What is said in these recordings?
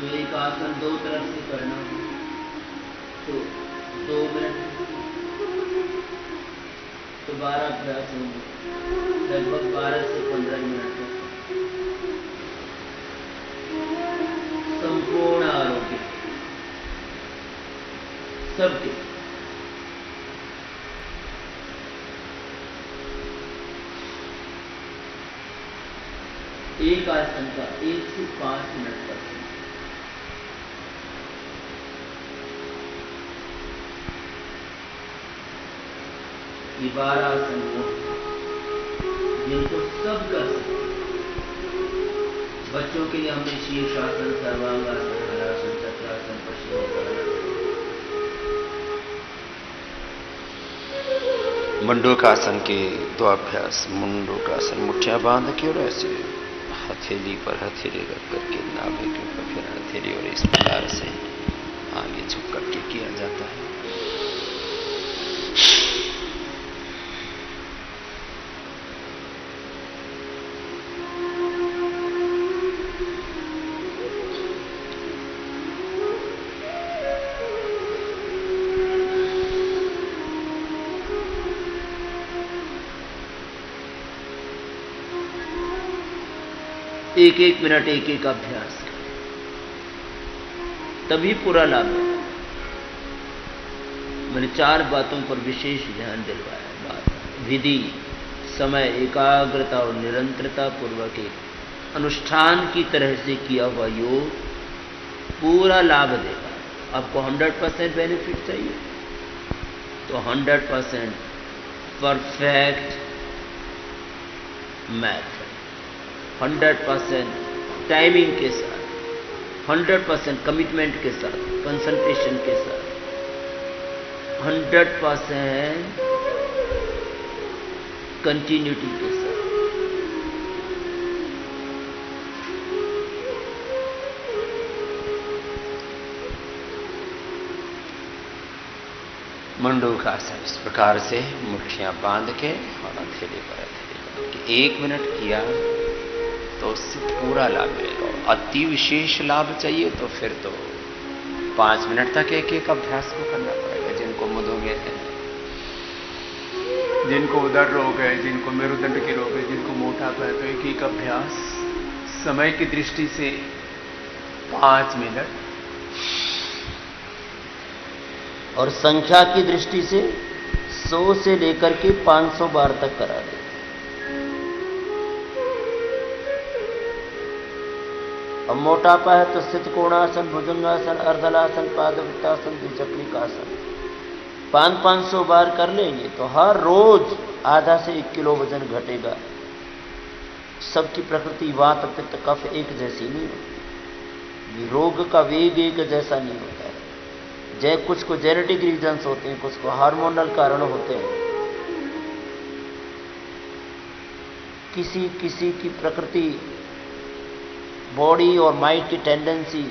तो एक आसन दो तरफ से करना तो 2 मिनट, तो 12 अभ्यास होंगे, लगभग 12 से 15 मिनट तक संपूर्ण आरोग्य सबके। एक आसन का 1 से 5 मिनट तक ये 12 आसन वो जिनको सब कर सकते। बच्चों के लिए हमने शीर्षासन, सर्वांगासन, हलासन, चक्रासन, पश्चिमोत्तानासन। मंडूकासन के 2 अभ्यास। मंडूकासन मुठ्ठियां बांध के और ऐसे हथेली पर हथेली रख करके नाभि के ऊपर फिर हथेली, और इस प्रकार से आगे झुक करके किया जाता है। एक एक मिनट एक एक अभ्यास तभी पूरा लाभ है। मैंने 4 बातों पर विशेष ध्यान दिलवाया। बात विधि, समय, एकाग्रता और निरंतरता पूर्वक एक अनुष्ठान की तरह से किया हुआ योग पूरा लाभ देगा। आपको 100% बेनिफिट चाहिए तो 100% परफेक्ट मैथ, 100% टाइमिंग के साथ, 100% कमिटमेंट के साथ, कंसंट्रेशन के साथ, 100% कंटिन्यूटी के साथ। मंडूकासन इस प्रकार से मुट्ठियां बांध के और हथेली पर हथेली बांध के 1 मिनट किया तो उससे पूरा लाभ मिलेगा। अति विशेष लाभ चाहिए तो फिर तो 5 मिनट तक एक एक अभ्यास को करना पड़ेगा। जिनको मधुमेह है, जिनको उदर रोग है, जिनको मेरुदंड के रोग है, जिनको मोटापा है, तो एक एक अभ्यास समय की दृष्टि से 5 मिनट और संख्या की दृष्टि से 100 से लेकर के 500 बार तक करा दे। अब मोटापा है तो सितकोणासन, भुजंगासन, अर्धलासन, पादवृत्तासन, द्विचक्रिकासन 500 बार कर लेंगे तो हर रोज आधा से 1 किलो वजन घटेगा। सबकी प्रकृति वात, पित्त, कफ एक जैसी नहीं होती। रोग का वेग एक जैसा नहीं होता है। कुछ को जेनेटिक रीजन्स होते हैं, कुछ को हार्मोनल कारण होते हैं। किसी किसी की प्रकृति, बॉडी और माइंड की टेंडेंसी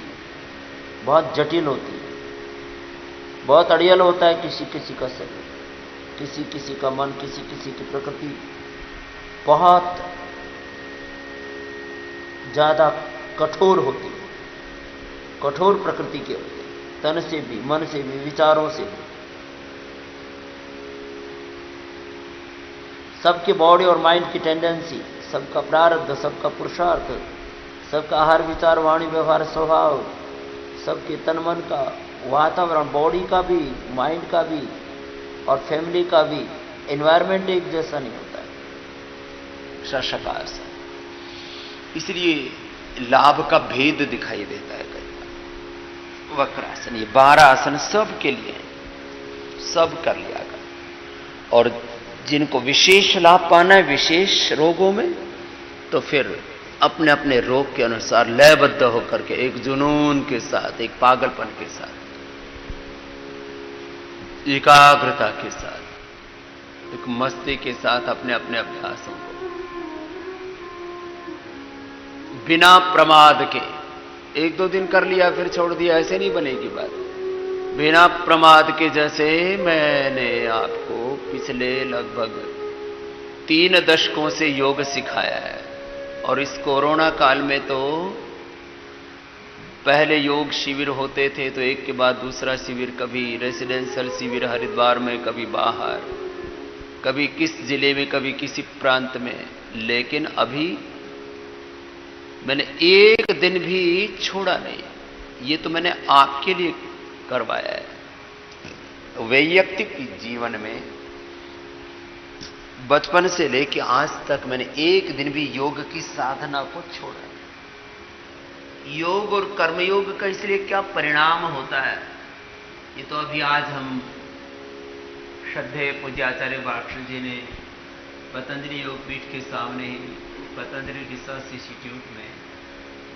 बहुत जटिल होती है, बहुत अड़ियल होता है किसी किसी का शरीर, किसी किसी का मन, किसी किसी की प्रकृति बहुत ज्यादा कठोर होती है, कठोर प्रकृति के होते हैं, तन से भी, मन से भी, विचारों से भी। सबके बॉडी और माइंड की टेंडेंसी, सबका प्रारब्ध, सबका पुरुषार्थ, सबका आहार, विचार, वाणी, व्यवहार, स्वभाव, सबके तन मन का वातावरण, बॉडी का भी, माइंड का भी और फैमिली का भी एनवायरनमेंट एक जैसा नहीं होता है, शशकार सा। इसलिए लाभ का भेद दिखाई देता है कई बार। वक्रासन, ये 12 आसन सब के लिए, सब कर लिया कर। और जिनको विशेष लाभ पाना है विशेष रोगों में, तो फिर अपने अपने रोग के अनुसार लयबद्ध होकर के एक जुनून के साथ, एक पागलपन के साथ, एकाग्रता के साथ, एक मस्ती के साथ अपने अपने अभ्यासों को बिना प्रमाद के 1-2 दिन कर लिया फिर छोड़ दिया, ऐसे नहीं बनेगी बात। बिना प्रमाद के, जैसे मैंने आपको पिछले लगभग 3 दशकों से योग सिखाया है, और इस कोरोना काल में तो पहले योग शिविर होते थे तो एक के बाद दूसरा शिविर, कभी रेसिडेंशियल शिविर हरिद्वार में, कभी बाहर, कभी किस जिले में, कभी किसी प्रांत में। लेकिन अभी मैंने एक दिन भी छोड़ा नहीं। ये तो मैंने आपके लिए करवाया है। वैयक्तिक जीवन में बचपन से लेकर आज तक मैंने एक दिन भी योग की साधना को छोड़ा नहीं। योग और कर्मयोग का इसलिए क्या परिणाम होता है, ये तो अभी आज हम श्रद्धेय पूज्य आचार्य बाक्षु जी ने पतंजलि योगपीठ के सामने पतंजलि रिसर्च इंस्टीट्यूट में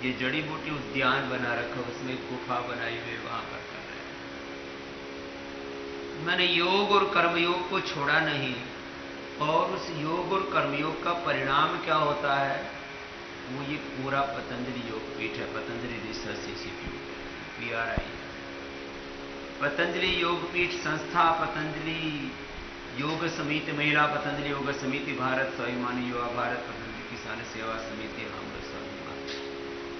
ये जड़ी बूटी उद्यान बना रखा, उसमें गुफा बनाई हुई, वहां पर कर रहे हैं। मैंने योग और कर्मयोग को छोड़ा नहीं, और उस योग और कर्मयोग का परिणाम क्या होता है, वो ये पूरा पतंजलि योगपीठ है, Patanjali research institute, PRI, Patanjali Yogpeeth संस्था, पतंजलि योग समिति, महिला पतंजलि योग समिति, भारत स्वाभिमानी युवा भारत, पतंजलि किसान सेवा समिति, हम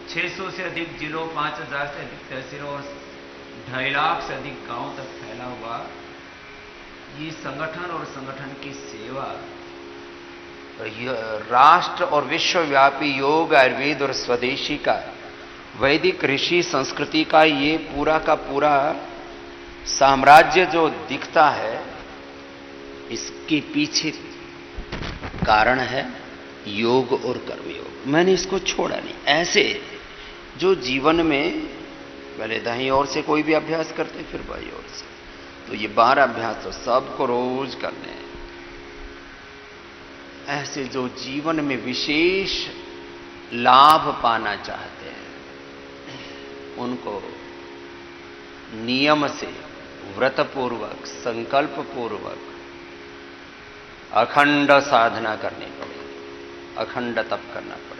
600 से अधिक जिलों, 5000 से अधिक तहसीलों और 2.5 लाख से अधिक गांवों तक फैला हुआ ये संगठन और संगठन की सेवा राष्ट्र और विश्वव्यापी योग, आयुर्वेद और स्वदेशी का, वैदिक ऋषि संस्कृति का ये पूरा का पूरा साम्राज्य जो दिखता है, इसके पीछे कारण है योग और कर्मयोग। मैंने इसको छोड़ा नहीं। ऐसे जो जीवन में पहले दाहिनी ओर से कोई भी अभ्यास करते, फिर बाईं ओर से, तो ये 12 अभ्यास तो सबको रोज करने हैं। ऐसे जो जीवन में विशेष लाभ पाना चाहते हैं, उनको नियम से, व्रतपूर्वक, संकल्प पूर्वक अखंड साधना करनी पड़ेगी, अखंड तप करना पड़ेगा।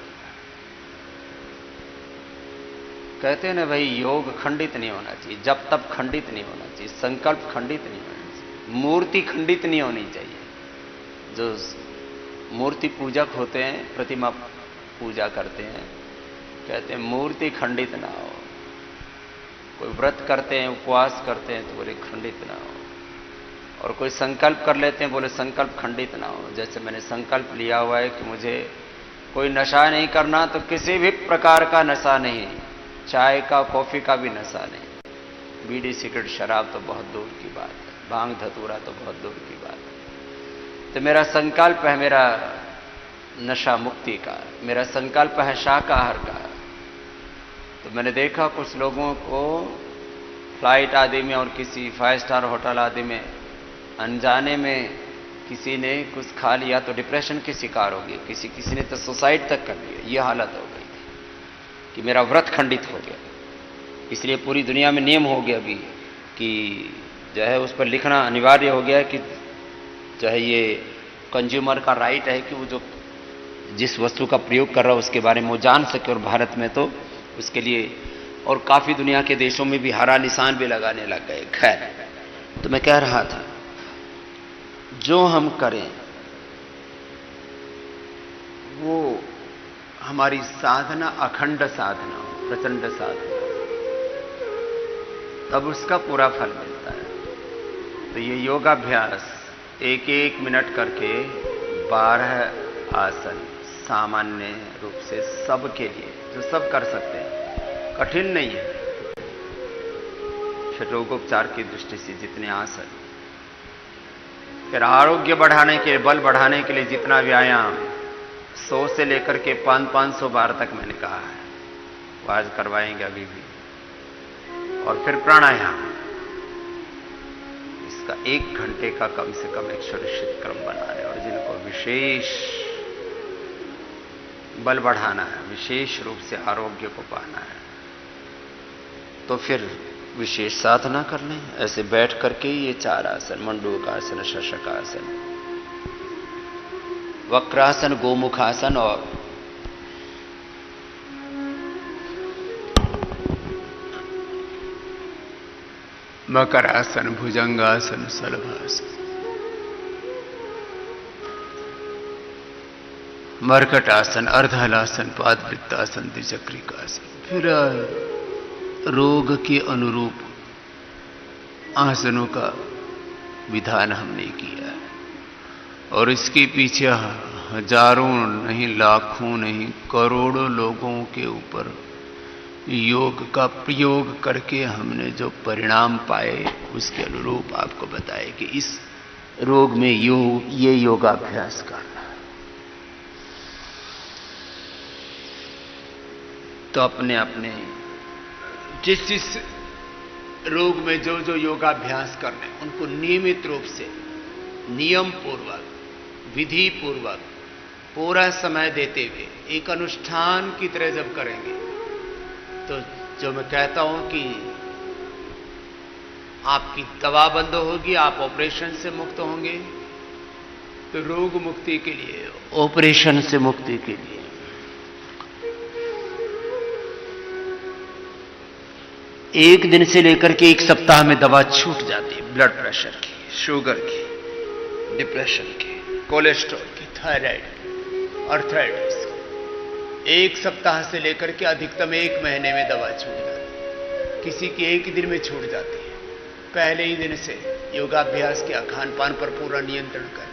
कहते हैं ना भाई, योग खंडित नहीं होना चाहिए, जब तप खंडित नहीं होना चाहिए, संकल्प खंडित नहीं होना चाहिए, मूर्ति खंडित नहीं होनी चाहिए। जो मूर्ति पूजक होते हैं, प्रतिमा पूजा करते हैं, कहते हैं मूर्ति खंडित ना हो। कोई व्रत करते हैं, उपवास करते हैं, तो बोले खंडित ना हो। और कोई संकल्प कर लेते हैं, बोले संकल्प खंडित ना हो। जैसे मैंने संकल्प लिया हुआ है कि मुझे कोई नशा नहीं करना, तो किसी भी प्रकार का नशा नहीं, चाय का, कॉफी का भी नशा नहीं, बीड़ी, सिगरेट, शराब तो बहुत दूर की बात है, भांग धतूरा तो बहुत दूर की बात है। तो मेरा संकल्प है मेरा नशा मुक्ति का, मेरा संकल्प है शाकाहार का। तो मैंने देखा कुछ लोगों को फ्लाइट आदि में और किसी 5 स्टार होटल आदि में अनजाने में किसी ने कुछ खा लिया तो डिप्रेशन के शिकार हो गए, किसी ने तो सुसाइड तक कर लिया। ये हालत हो गई थी कि मेरा व्रत खंडित हो गया। इसलिए पूरी दुनिया में नियम हो गया अभी कि जो है उस पर लिखना अनिवार्य हो गया कि जो है ये कंज्यूमर का राइट है कि वो जो जिस वस्तु का प्रयोग कर रहा है उसके बारे में वो जान सके। और भारत में तो उसके लिए और काफ़ी दुनिया के देशों में भी हरा निशान भी लगाने लग गए। खैर, तो मैं कह रहा था जो हम करें वो हमारी साधना अखंड साधना हो, प्रचंड साधना, तब उसका पूरा फल मिलता है। तो ये योगाभ्यास 1-1 मिनट करके 12 आसन सामान्य रूप से सबके लिए, जो सब कर सकते हैं, कठिन नहीं है। रोगोपचार की दृष्टि से जितने आसन, फिर आरोग्य बढ़ाने के, बल बढ़ाने के लिए जितना व्यायाम, 100 से लेकर के 500 बार तक मैंने कहा है, वो आज करवाएंगे अभी भी। और फिर प्राणायाम, इसका 1 घंटे का कम से कम एक सुनिश्चित क्रम बना रहे। और जिनको विशेष बल बढ़ाना है, विशेष रूप से आरोग्य को पाना है, तो फिर विशेष साधना कर लें। ऐसे बैठ करके ये 4 आसन, मंडूकासन, शशकासन, वक्रासन, गोमुखासन और मकरासन, भुजंगासन, शलभासन, मरकटासन, अर्धहलासन, पादवृत्तासन, द्विचक्रिकासन। फिर रोग के अनुरूप आसनों का विधान हमने किया है और इसके पीछे हजारों नहीं, लाखों नहीं, करोड़ों लोगों के ऊपर योग का प्रयोग करके हमने जो परिणाम पाए उसके अनुरूप आपको बताए कि इस रोग में ये योगाभ्यास करना। तो अपने अपने जिस रोग में जो जो योगाभ्यास करने उनको नियमित रूप से, नियम पूर्वक, विधि पूर्वक पूरा समय देते हुए एक अनुष्ठान की तरह जब करेंगे तो जो मैं कहता हूं कि आपकी दवा बंद होगी, आप ऑपरेशन से मुक्त होंगे, तो रोग मुक्ति के लिए, ऑपरेशन से मुक्ति के लिए एक दिन से लेकर के एक सप्ताह में दवा छूट जाती है। ब्लड प्रेशर की, शुगर की, डिप्रेशन की, कोलेस्ट्रॉल की, थायराइड की, अर्थराइटिस की। एक सप्ताह से लेकर के अधिकतम एक महीने में दवा छूट जाती है। किसी की एक दिन में छूट जाती है। पहले ही दिन से योगाभ्यास किया, खान पान पर पूरा नियंत्रण कर लिया।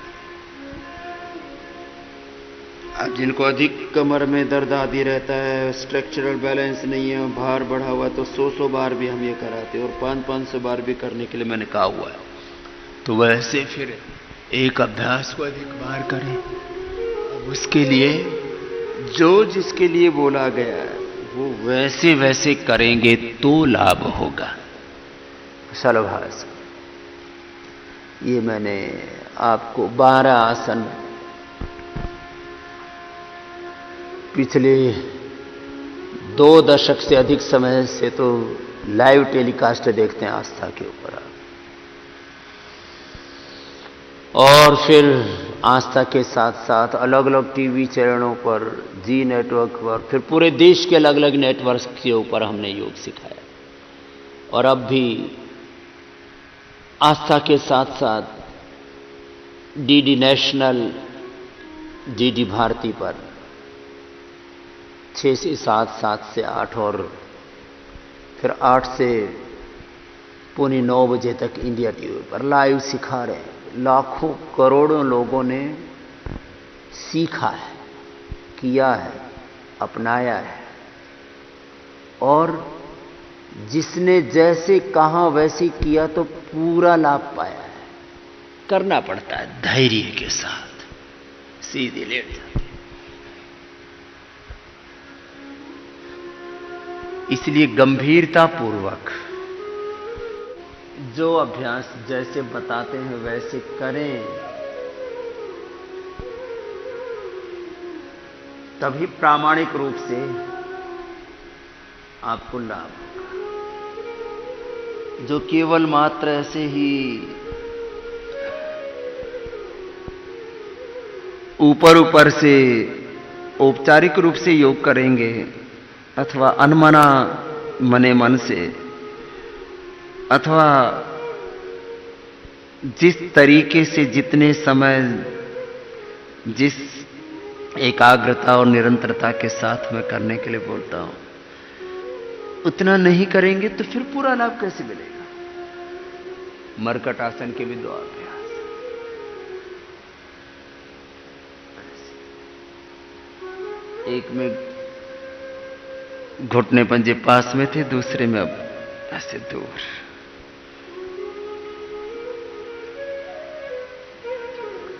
अब जिनको अधिक कमर में दर्द आदि रहता है, स्ट्रक्चरल बैलेंस नहीं है, भार बढ़ा हुआ, तो 100 बार भी हम ये कराते हैं और 500 बार भी करने के लिए मैंने कहा हुआ है। तो वैसे फिर एक अभ्यास को अधिक बार करें। अब उसके लिए जो जिसके लिए बोला गया है वो वैसे वैसे करेंगे तो लाभ होगा। शलभास, ये मैंने आपको 12 आसन पिछले 2 दशक से अधिक समय से तो लाइव टेलीकास्ट देखते हैं आस्था के ऊपर, और फिर आस्था के साथ साथ अलग अलग टीवी चैनलों पर, जी नेटवर्क पर, फिर पूरे देश के अलग अलग नेटवर्क के ऊपर हमने योग सिखाया। और अब भी आस्था के साथ साथ डीडी नेशनल, डीडी भारती पर 6 से 7, 7 से 8 और फिर 8 से पौने 9 बजे तक इंडिया टीवी पर लाइव सिखा रहे हैं। लाखों करोड़ों लोगों ने सीखा है, किया है, अपनाया है, और जिसने जैसे कहा वैसे किया तो पूरा लाभ पाया है। करना पड़ता है धैर्य के साथ, सीधे लेट जाते। इसलिए गंभीरता पूर्वक जो अभ्यास जैसे बताते हैं वैसे करें, तभी प्रामाणिक रूप से आपको लाभ होगा। जो केवल मात्र ऐसे ही ऊपर ऊपर से औपचारिक रूप से योग करेंगे अथवा अनमना मने मन से, अथवा जिस तरीके से जितने समय जिस एकाग्रता और निरंतरता के साथ मैं करने के लिए बोलता हूं उतना नहीं करेंगे तो फिर पूरा लाभ कैसे मिलेगा। मरकट आसन के भी 2 अभ्यास, एक में घुटने पंजे पास में थे, दूसरे में अब ऐसे दूर।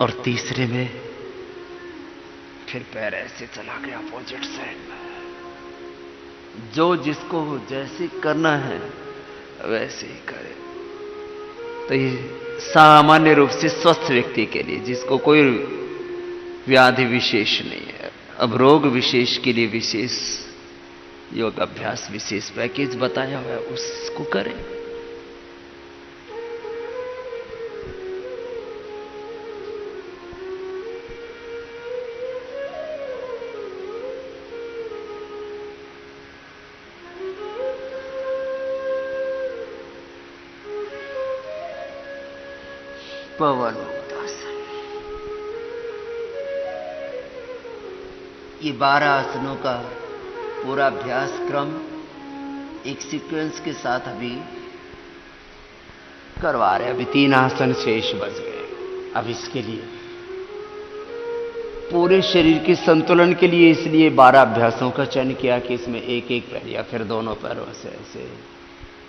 और तीसरे में फिर पैर ऐसे चला गया अपोजिट साइड में। जो जिसको जैसे करना है वैसे ही करे। तो ये सामान्य रूप से स्वस्थ व्यक्ति के लिए, जिसको कोई व्याधि विशेष नहीं है। अब रोग विशेष के लिए विशेष योग अभ्यास, विशेष पैकेज बताया हुआ है, उसको करें। पवन मुक्तासन, ये 12 आसनों का पूरा अभ्यास क्रम एक सीक्वेंस के साथ अभी करवा रहे। अभी 3 आसन शेष बच गए। अब इसके लिए पूरे शरीर के संतुलन के लिए इसलिए 12 अभ्यासों का चयन किया कि इसमें एक एक पैर या फिर दोनों पैरों से ऐसे।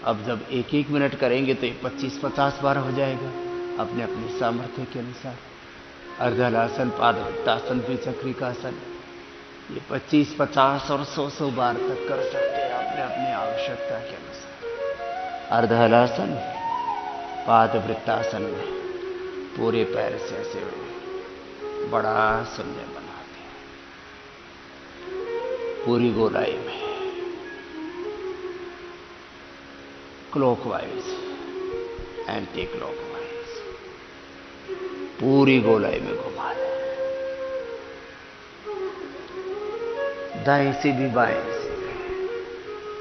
अब जब 1-1 मिनट करेंगे तो ये 25-50 बार हो जाएगा अपने अपने सामर्थ्य के अनुसार। अर्धहलासन, पादवृत्तासन, द्विचक्रिकासन, ये 25-50 और 100 बार तक कर सकते हैं अपने अपनी आवश्यकता के अनुसार। अर्धहलासन, पादवृत्तासन में पूरे पैर से ऐसे बड़ा शून्य बनाते हैं पूरी गोलाई में, क्लॉकवाइज, एंटी क्लॉकवाइज पूरी गोलाई में घुमा रहे हैं, दाएं से भी बाएं से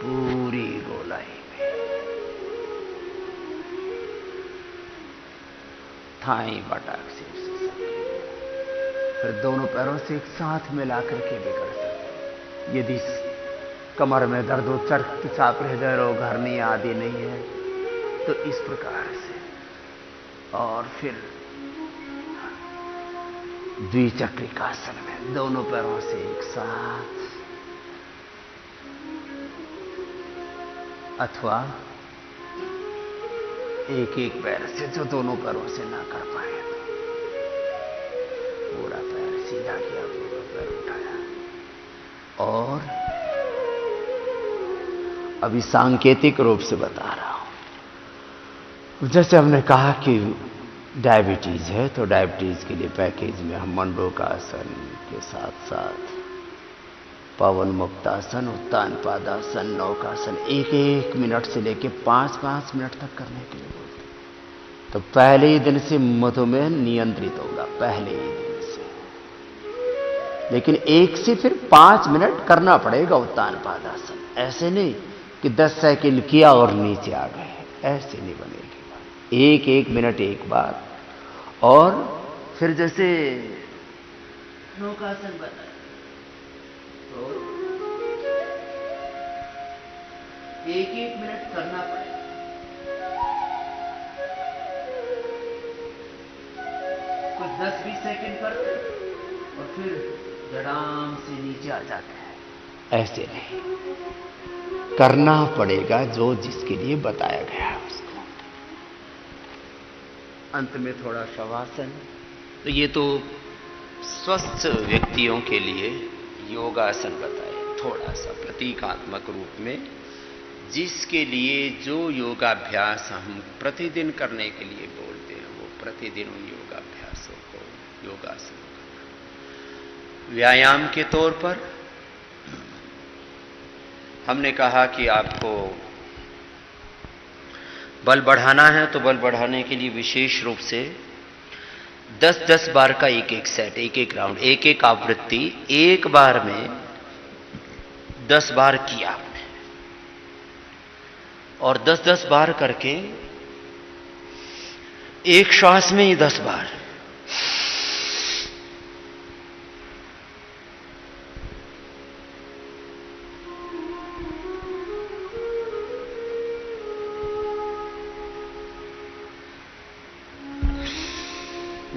पूरी गोलाई में। थाई बटाक से फिर दोनों पैरों से एक साथ मिला करके भी कर सकते। यदि कमर में दर्द हो, रक्तचाप, हृदय रोग, हर्निया आदि नहीं है तो इस प्रकार से। और फिर द्विचक्रिकासन में दोनों पैरों से एक साथ, अथवा एक एक पैर से जो दोनों पैरों से ना कर पाए तो पूरा पैर सीधा किया, पूरा पैर उठाया। और अभी सांकेतिक रूप से बता रहा हूं। जैसे हमने कहा कि डायबिटीज है तो डायबिटीज के लिए पैकेज में हम मंडूकासन के साथ साथ पवन मुक्तासन, उत्तान पादासन, नौकासन 1-1 मिनट से लेकर 5-5 मिनट तक करने के लिए बोलते हैं। तो पहले ही दिन से मधुमेह नियंत्रित होगा, पहले ही दिन से। लेकिन 1 से फिर 5 मिनट करना पड़ेगा उत्तान पादासन। ऐसे नहीं कि 10 सेकंड किया और नीचे आ गए, ऐसे नहीं बनेगी। 1-1 मिनट एक बार। और फिर जैसे नौकासन बताया तो 1-1 मिनट करना पड़ेगा। कुछ 10-20 सेकंड करते और फिर जड़ाम से नीचे आ जाते हैं। ऐसे नहीं, करना पड़ेगा जो जिसके लिए बताया गया है उसको। अंत में थोड़ा शवासन। तो ये तो स्वस्थ व्यक्तियों के लिए योगासन बताए, थोड़ा सा प्रतीकात्मक रूप में, जिसके लिए जो योगाभ्यास हम प्रतिदिन करने के लिए बोलते हैं वो प्रतिदिन उन योगाभ्यासों को, योगासन करना। व्यायाम के तौर पर हमने कहा कि आपको बल बढ़ाना है तो बल बढ़ाने के लिए विशेष रूप से 10-10 बार का एक-एक सेट, एक-एक राउंड, एक-एक आवृत्ति एक बार में 10 बार किया आपने, और 10-10 बार करके एक श्वास में ही 10 बार।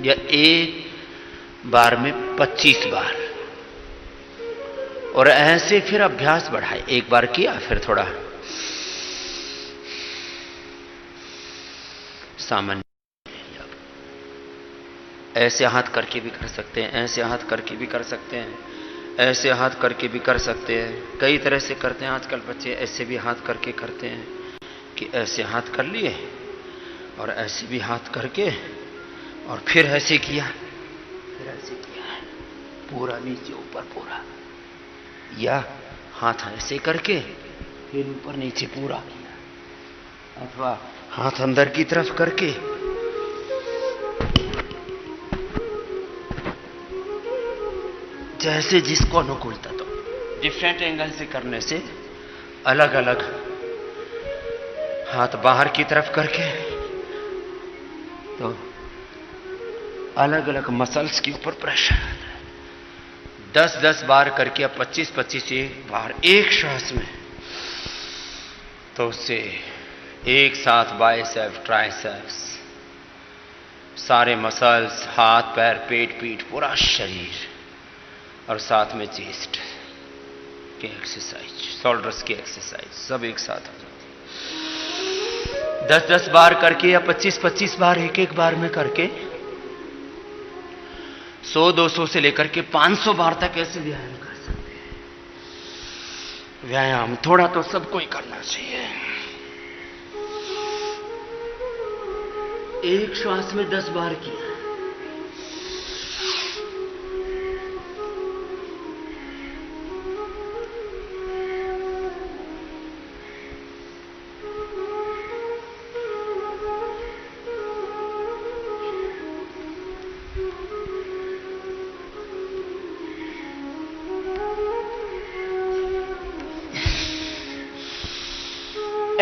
या एक बार में 25 बार। और ऐसे फिर अभ्यास बढ़ाए। एक बार किया फिर थोड़ा सामान्य, ऐसे हाथ करके भी कर सकते हैं, ऐसे हाथ करके भी कर सकते हैं, ऐसे हाथ करके भी कर सकते हैं। कई तरह से करते हैं आजकल बच्चे। ऐसे भी हाथ करके करते हैं कि ऐसे हाथ कर लिए और ऐसे भी हाथ करके और फिर ऐसे किया, फिर ऐसे किया, पूरा नीचे ऊपर पूरा। या हाथ ऐसे करके फिर ऊपर नीचे पूरा किया, अथवा हाथ अंदर की तरफ करके जैसे जिसको अनुकूलता। तो डिफरेंट एंगल से करने से अलग अलग हाथ बाहर की तरफ करके तो अलग अलग मसल्स के ऊपर प्रेशर आता है। 10-10 बार करके अब 25-25 बार एक श्वास में तो उससे एक साथ बाइसेप, ट्राइसेप्स, सारे मसल्स, हाथ पैर, पेट पीठ, पूरा शरीर, और साथ में चेस्ट की एक्सरसाइज, शोल्डर्स की एक्सरसाइज, सब एक साथ हो जाती है। 10-10 बार करके या 25-25 बार एक एक बार में करके 100-200 से लेकर के 500 बार तक ऐसे व्यायाम कर सकते हैं। व्यायाम थोड़ा तो सबको ही करना चाहिए। एक श्वास में 10 बार किया।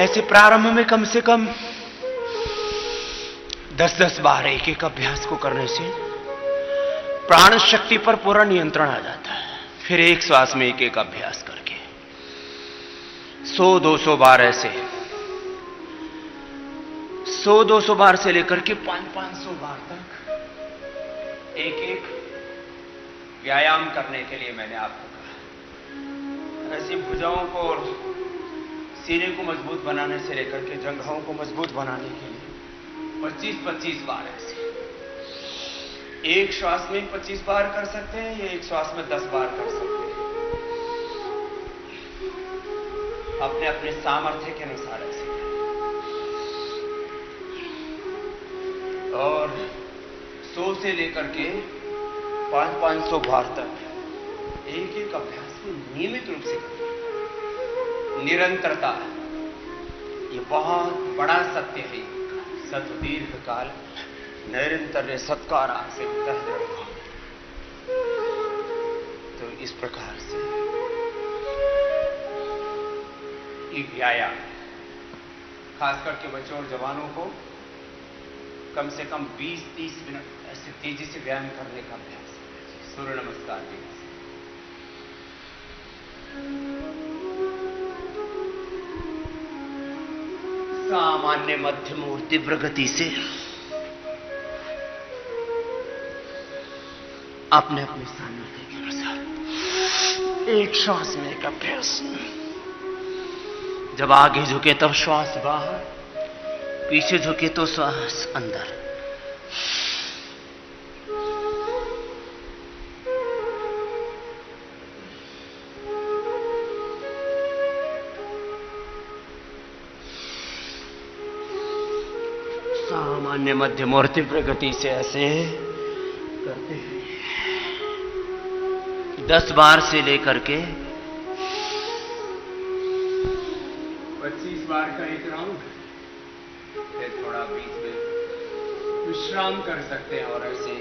ऐसे प्रारंभ में कम से कम 10-10 बार एक एक अभ्यास को करने से प्राण शक्ति पर पूरा नियंत्रण आ जाता है। फिर एक श्वास में एक एक अभ्यास करके 100-200 बार, ऐसे 100-200 बार से लेकर के 500-500 बार तक एक एक व्यायाम करने के लिए मैंने आपको कहा। ऐसी भुजाओं को और सीने को मजबूत बनाने से लेकर के जंघाओं को मजबूत बनाने के लिए 25-25 बार ऐसे एक श्वास में 25 बार कर सकते हैं, या एक श्वास में 10 बार कर सकते हैं, अपने अपने सामर्थ्य के अनुसार ऐसे। और 100 से लेकर के 500 बार तक एक एक अभ्यास को नियमित रूप से करें। निरंतरता, ये बहुत बड़ा सत्य है। सत दीर्घ काल निरंतर सत्कार से तो इस प्रकार से ये व्यायाम खास करके बच्चों और जवानों को कम से कम 20-30 मिनट ऐसे तेजी से व्यायाम करने का अभ्यास। सूर्य नमस्कार भी सामान्य, मध्यम और तीव्र गति से अपने अपने सामर्थ्य के अनुसार एक श्वास में एक अभ्यास। जब आगे झुके तब श्वास बाहर, पीछे झुके तो श्वास अंदर। सामान्य, मध्यम और तीव्र गति से ऐसे करते हैं। 10 बार से लेकर के 25 बार का एक राउंड, फिर थोड़ा बीच में विश्राम कर सकते हैं। और ऐसे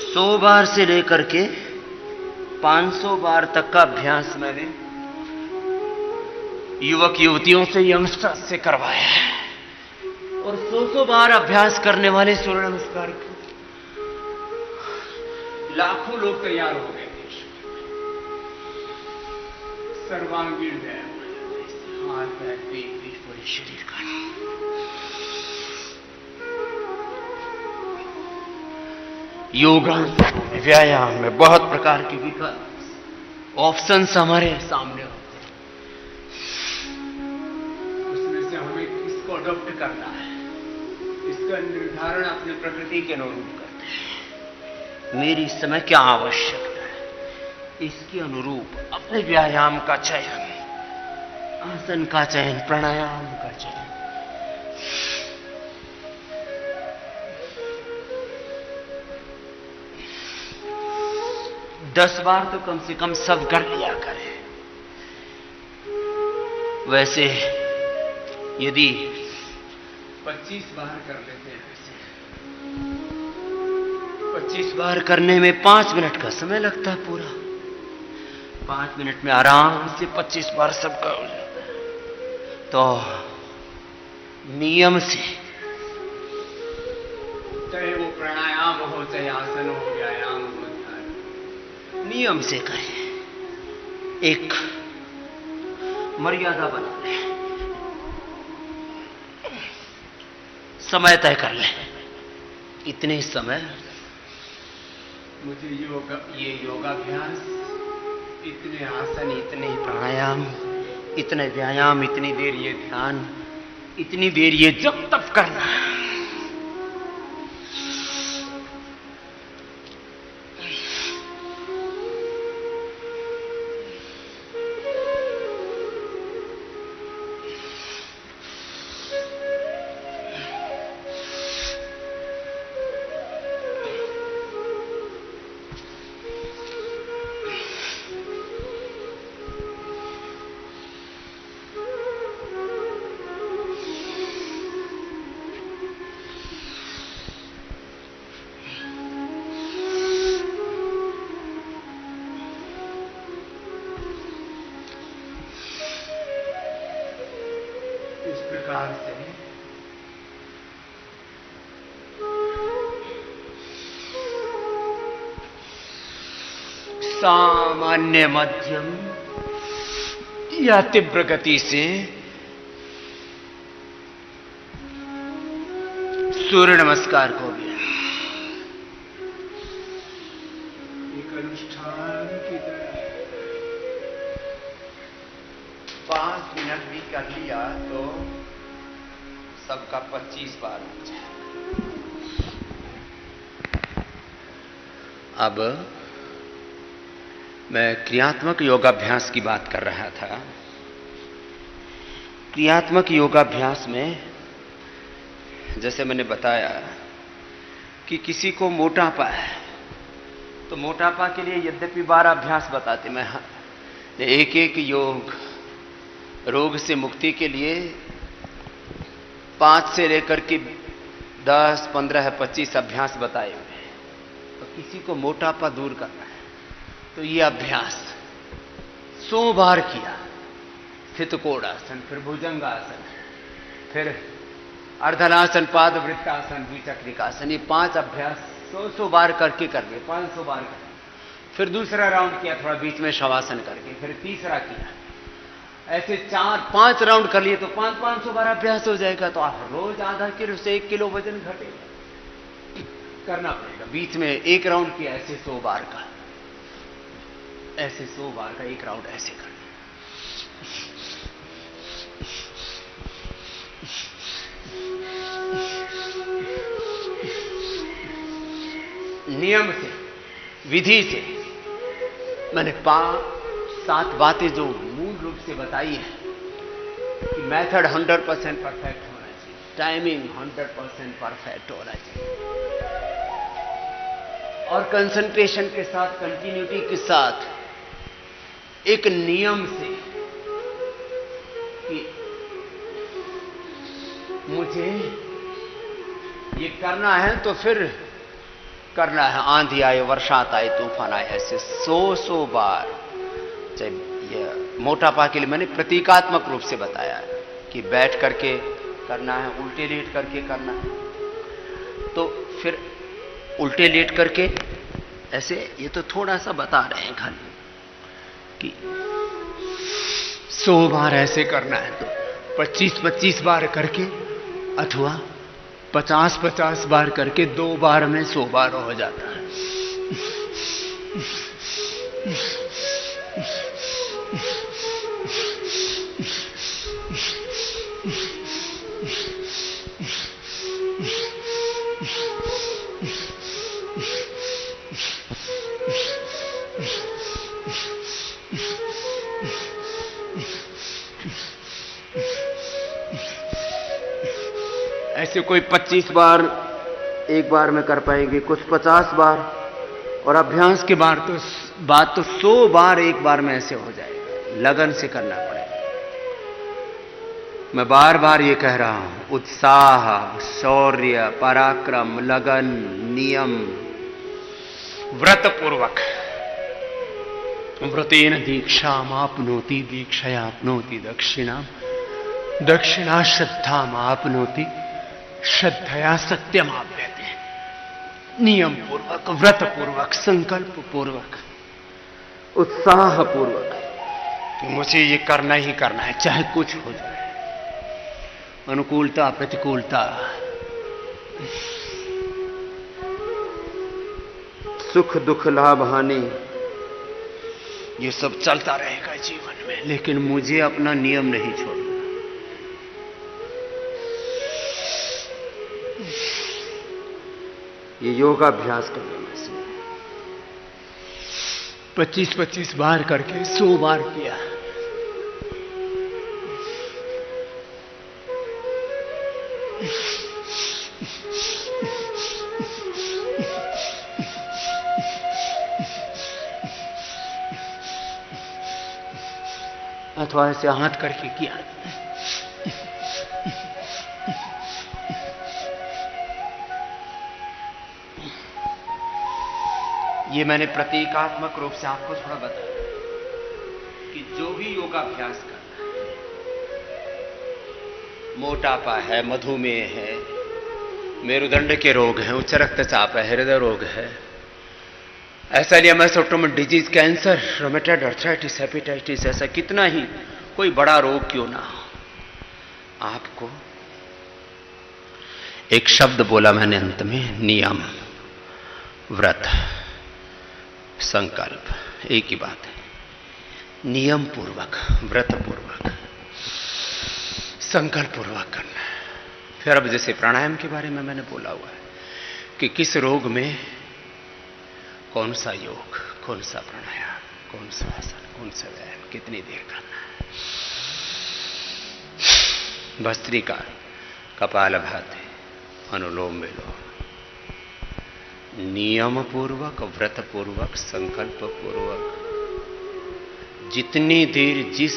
100 बार से लेकर के 500 बार तक का अभ्यास मैंने युवक युवतियों से, यंगस्टर्स से करवाया है। और 100 बार अभ्यास करने वाले सूर्य नमस्कार को लाखों लोग तैयार हो गए। सर्वांगीण व्यायाम, हाथ पैर पेट पीठ पूरे शरीर का। योगा व्यायाम में बहुत प्रकार के विकल्प, ऑप्शंस हमारे सामने होते हैं। उसमें से हमें किसको अडॉप्ट करना है, इसका निर्धारण अपने प्रकृति के अनुरूप करते हैं। मेरी इस समय क्या आवश्यकता है, इसके अनुरूप अपने व्यायाम का चयन, आसन का चयन, प्राणायाम का चयन। दस बार तो कम से कम सब कर लिया करें। वैसे यदि 25 बार कर लेते हैं, 25 बार करने में 5 मिनट का समय लगता है पूरा। 5 मिनट में आराम से 25 बार सबका हो जाता है। तो नियम से, चाहे वो प्राणायाम हो, चाहे आसन हो, व्यायाम हो, नियम से करें। एक मर्यादा बना लें, समय तय कर लें। इतने समय मुझे ये योगाभ्यास, इतने आसन, इतने प्राणायाम, इतने व्यायाम, इतनी देर ये ध्यान, इतनी देर ये जप तप करना है। इस प्रकार से सामान्य, मध्यम या तीव्र गति से सूर्य नमस्कार को भी एक अनुष्ठान की तरह 5 मिनट भी कर लिया तो सबका 25 बार हो जाए। अब मैं क्रियात्मक योगाभ्यास की बात कर रहा था। क्रियात्मक योगाभ्यास में जैसे मैंने बताया कि किसी को मोटापा है तो मोटापा के लिए यद्यपि 12 अभ्यास बताते, मैं एक एक योग रोग से मुक्ति के लिए 5 से लेकर के 10, 15, 25 अभ्यास बताए हुए हैं। तो किसी को मोटापा दूर करना है तो ये अभ्यास 100 बार किया। स्थित कोणासन, फिर भुजंगासन, फिर अर्धनासन, पादवृत्तासन, द्विचक्रिकासन, ये 5 अभ्यास 100 बार करके कर लिए, 500 बार कर। फिर दूसरा राउंड किया थोड़ा बीच में शवासन करके, फिर तीसरा किया। ऐसे 4-5 राउंड कर लिए तो 500 बार अभ्यास हो जाएगा। तो आप रोज आधा किलो से 1 किलो वजन घटेगा, करना पड़ेगा। बीच में 1 राउंड किया ऐसे 100 बार का, ऐसे 100 बार का 1 राउंड ऐसे करना। नियम से, विधि से मैंने 5-7 बातें जो मूल रूप से बताई है कि मेथड 100% परफेक्ट होना चाहिए, टाइमिंग 100% परफेक्ट होना चाहिए, और कंसंट्रेशन के साथ, कंटिन्यूटी के साथ, एक नियम से कि मुझे ये करना है तो फिर करना है। आंधी आए, वर्षात आए, तूफान आए, ऐसे 100 बार। चाहे ये मोटापा के लिए मैंने प्रतीकात्मक रूप से बताया है कि बैठ करके करना है, उल्टे लेट करके करना है। तो फिर उल्टे लेट करके ऐसे, ये तो थोड़ा सा बता रहे हैं खाली कि 100 बार ऐसे करना है तो 25-25 बार करके, अथवा 50-50 बार करके 2 बार में 100 बार हो जाता है। ऐसे कोई 25 बार एक बार में कर पाएंगे, कुछ 50 बार, और अभ्यास के बात तो 100 बार एक बार में ऐसे हो जाएगा। लगन से करना पड़ेगा। मैं बार बार ये कह रहा हूं, उत्साह, शौर्य, पराक्रम, लगन, नियम, व्रत पूर्वक। व्रतेन दीक्षाम आपनोति, दीक्षया आपनोति दक्षिणा, दक्षिणा श्रद्धाम आपनोति, श्रद्धया सत्यम आप्यते। नियम पूर्वक, व्रत पूर्वक, संकल्प पूर्वक, उत्साह पूर्वक कि मुझे ये करना ही करना है, चाहे कुछ हो जाए। अनुकूलता, प्रतिकूलता, सुख दुख लाभ हानि ये सब चलता रहेगा जीवन में, लेकिन मुझे अपना नियम नहीं छोड़ना। ये योगाभ्यास करने में से 25-25 बार करके 100 बार किया। अथवा ऐसे हाथ करके किया। ये मैंने प्रतीकात्मक रूप से आपको थोड़ा बताया कि जो भी योगाभ्यास करना है, मोटापा है, मधुमेह है, मेरुदंड के रोग हैं, उच्च रक्तचाप है, हृदय रोग है, ऐसा लिया मैसोटोमन disease, cancer, rheumatoid arthritis, hepatitis, ऐसा कितना ही कोई बड़ा रोग क्यों ना हो, आपको एक शब्द बोला मैंने अंत में, नियम, व्रत, संकल्प, एक ही बात है। नियम पूर्वक, व्रत पूर्वक, संकल्प पूर्वक करना है। फिर अब जैसे प्राणायाम के बारे में मैंने बोला हुआ है कि किस रोग में कौन सा योग, कौन सा प्राणायाम, कौन सा आसन, कौन सा व्यायाम, कितनी देर करना है। भस्त्रिका, कपालभाति, अनुलोम विलोम, नियम पूर्वक, व्रत पूर्वक, संकल्प पूर्वक, जितनी देर जिस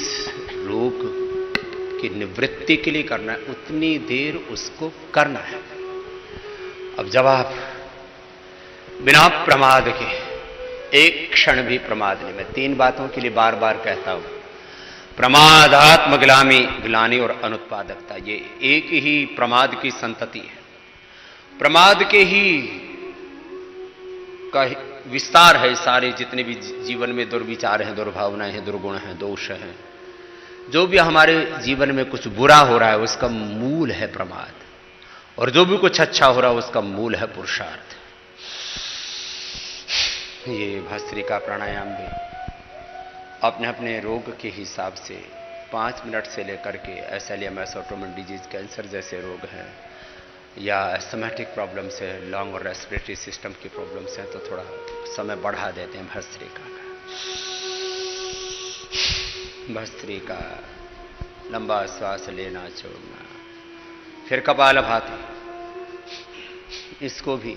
रोग की निवृत्ति के लिए करना है उतनी देर उसको करना है। अब जब आप बिना प्रमाद के, एक क्षण भी प्रमाद नहीं, मैं 3 बातों के लिए बार बार कहता हूं, प्रमाद, आत्मग्लानि, ग्लानि और अनुत्पादकता, ये एक ही प्रमाद की संतति है। प्रमाद के ही का विस्तार है सारे जितने भी जीवन में दुर्विचार हैं, दुर्भावनाएं हैं, दुर्गुण हैं, दोष हैं, जो भी हमारे जीवन में कुछ बुरा हो रहा है उसका मूल है प्रमाद, और जो भी कुछ अच्छा हो रहा है उसका मूल है पुरुषार्थ। ये भस्त्रिका प्राणायाम भी अपने अपने रोग के हिसाब से 5 मिनट से लेकर के एसएलए, मैसोटोमन डिजीज, कैंसर जैसे रोग हैं, या एस्थमेटिक प्रॉब्लम्स है, लंग और रेस्पिरेटरी सिस्टम की प्रॉब्लम्स हैं, तो थोड़ा समय बढ़ा देते हैं भस्त्रिका का। भस्त्रिका, लंबा श्वास लेना छोड़ना, फिर कपालभाति, इसको भी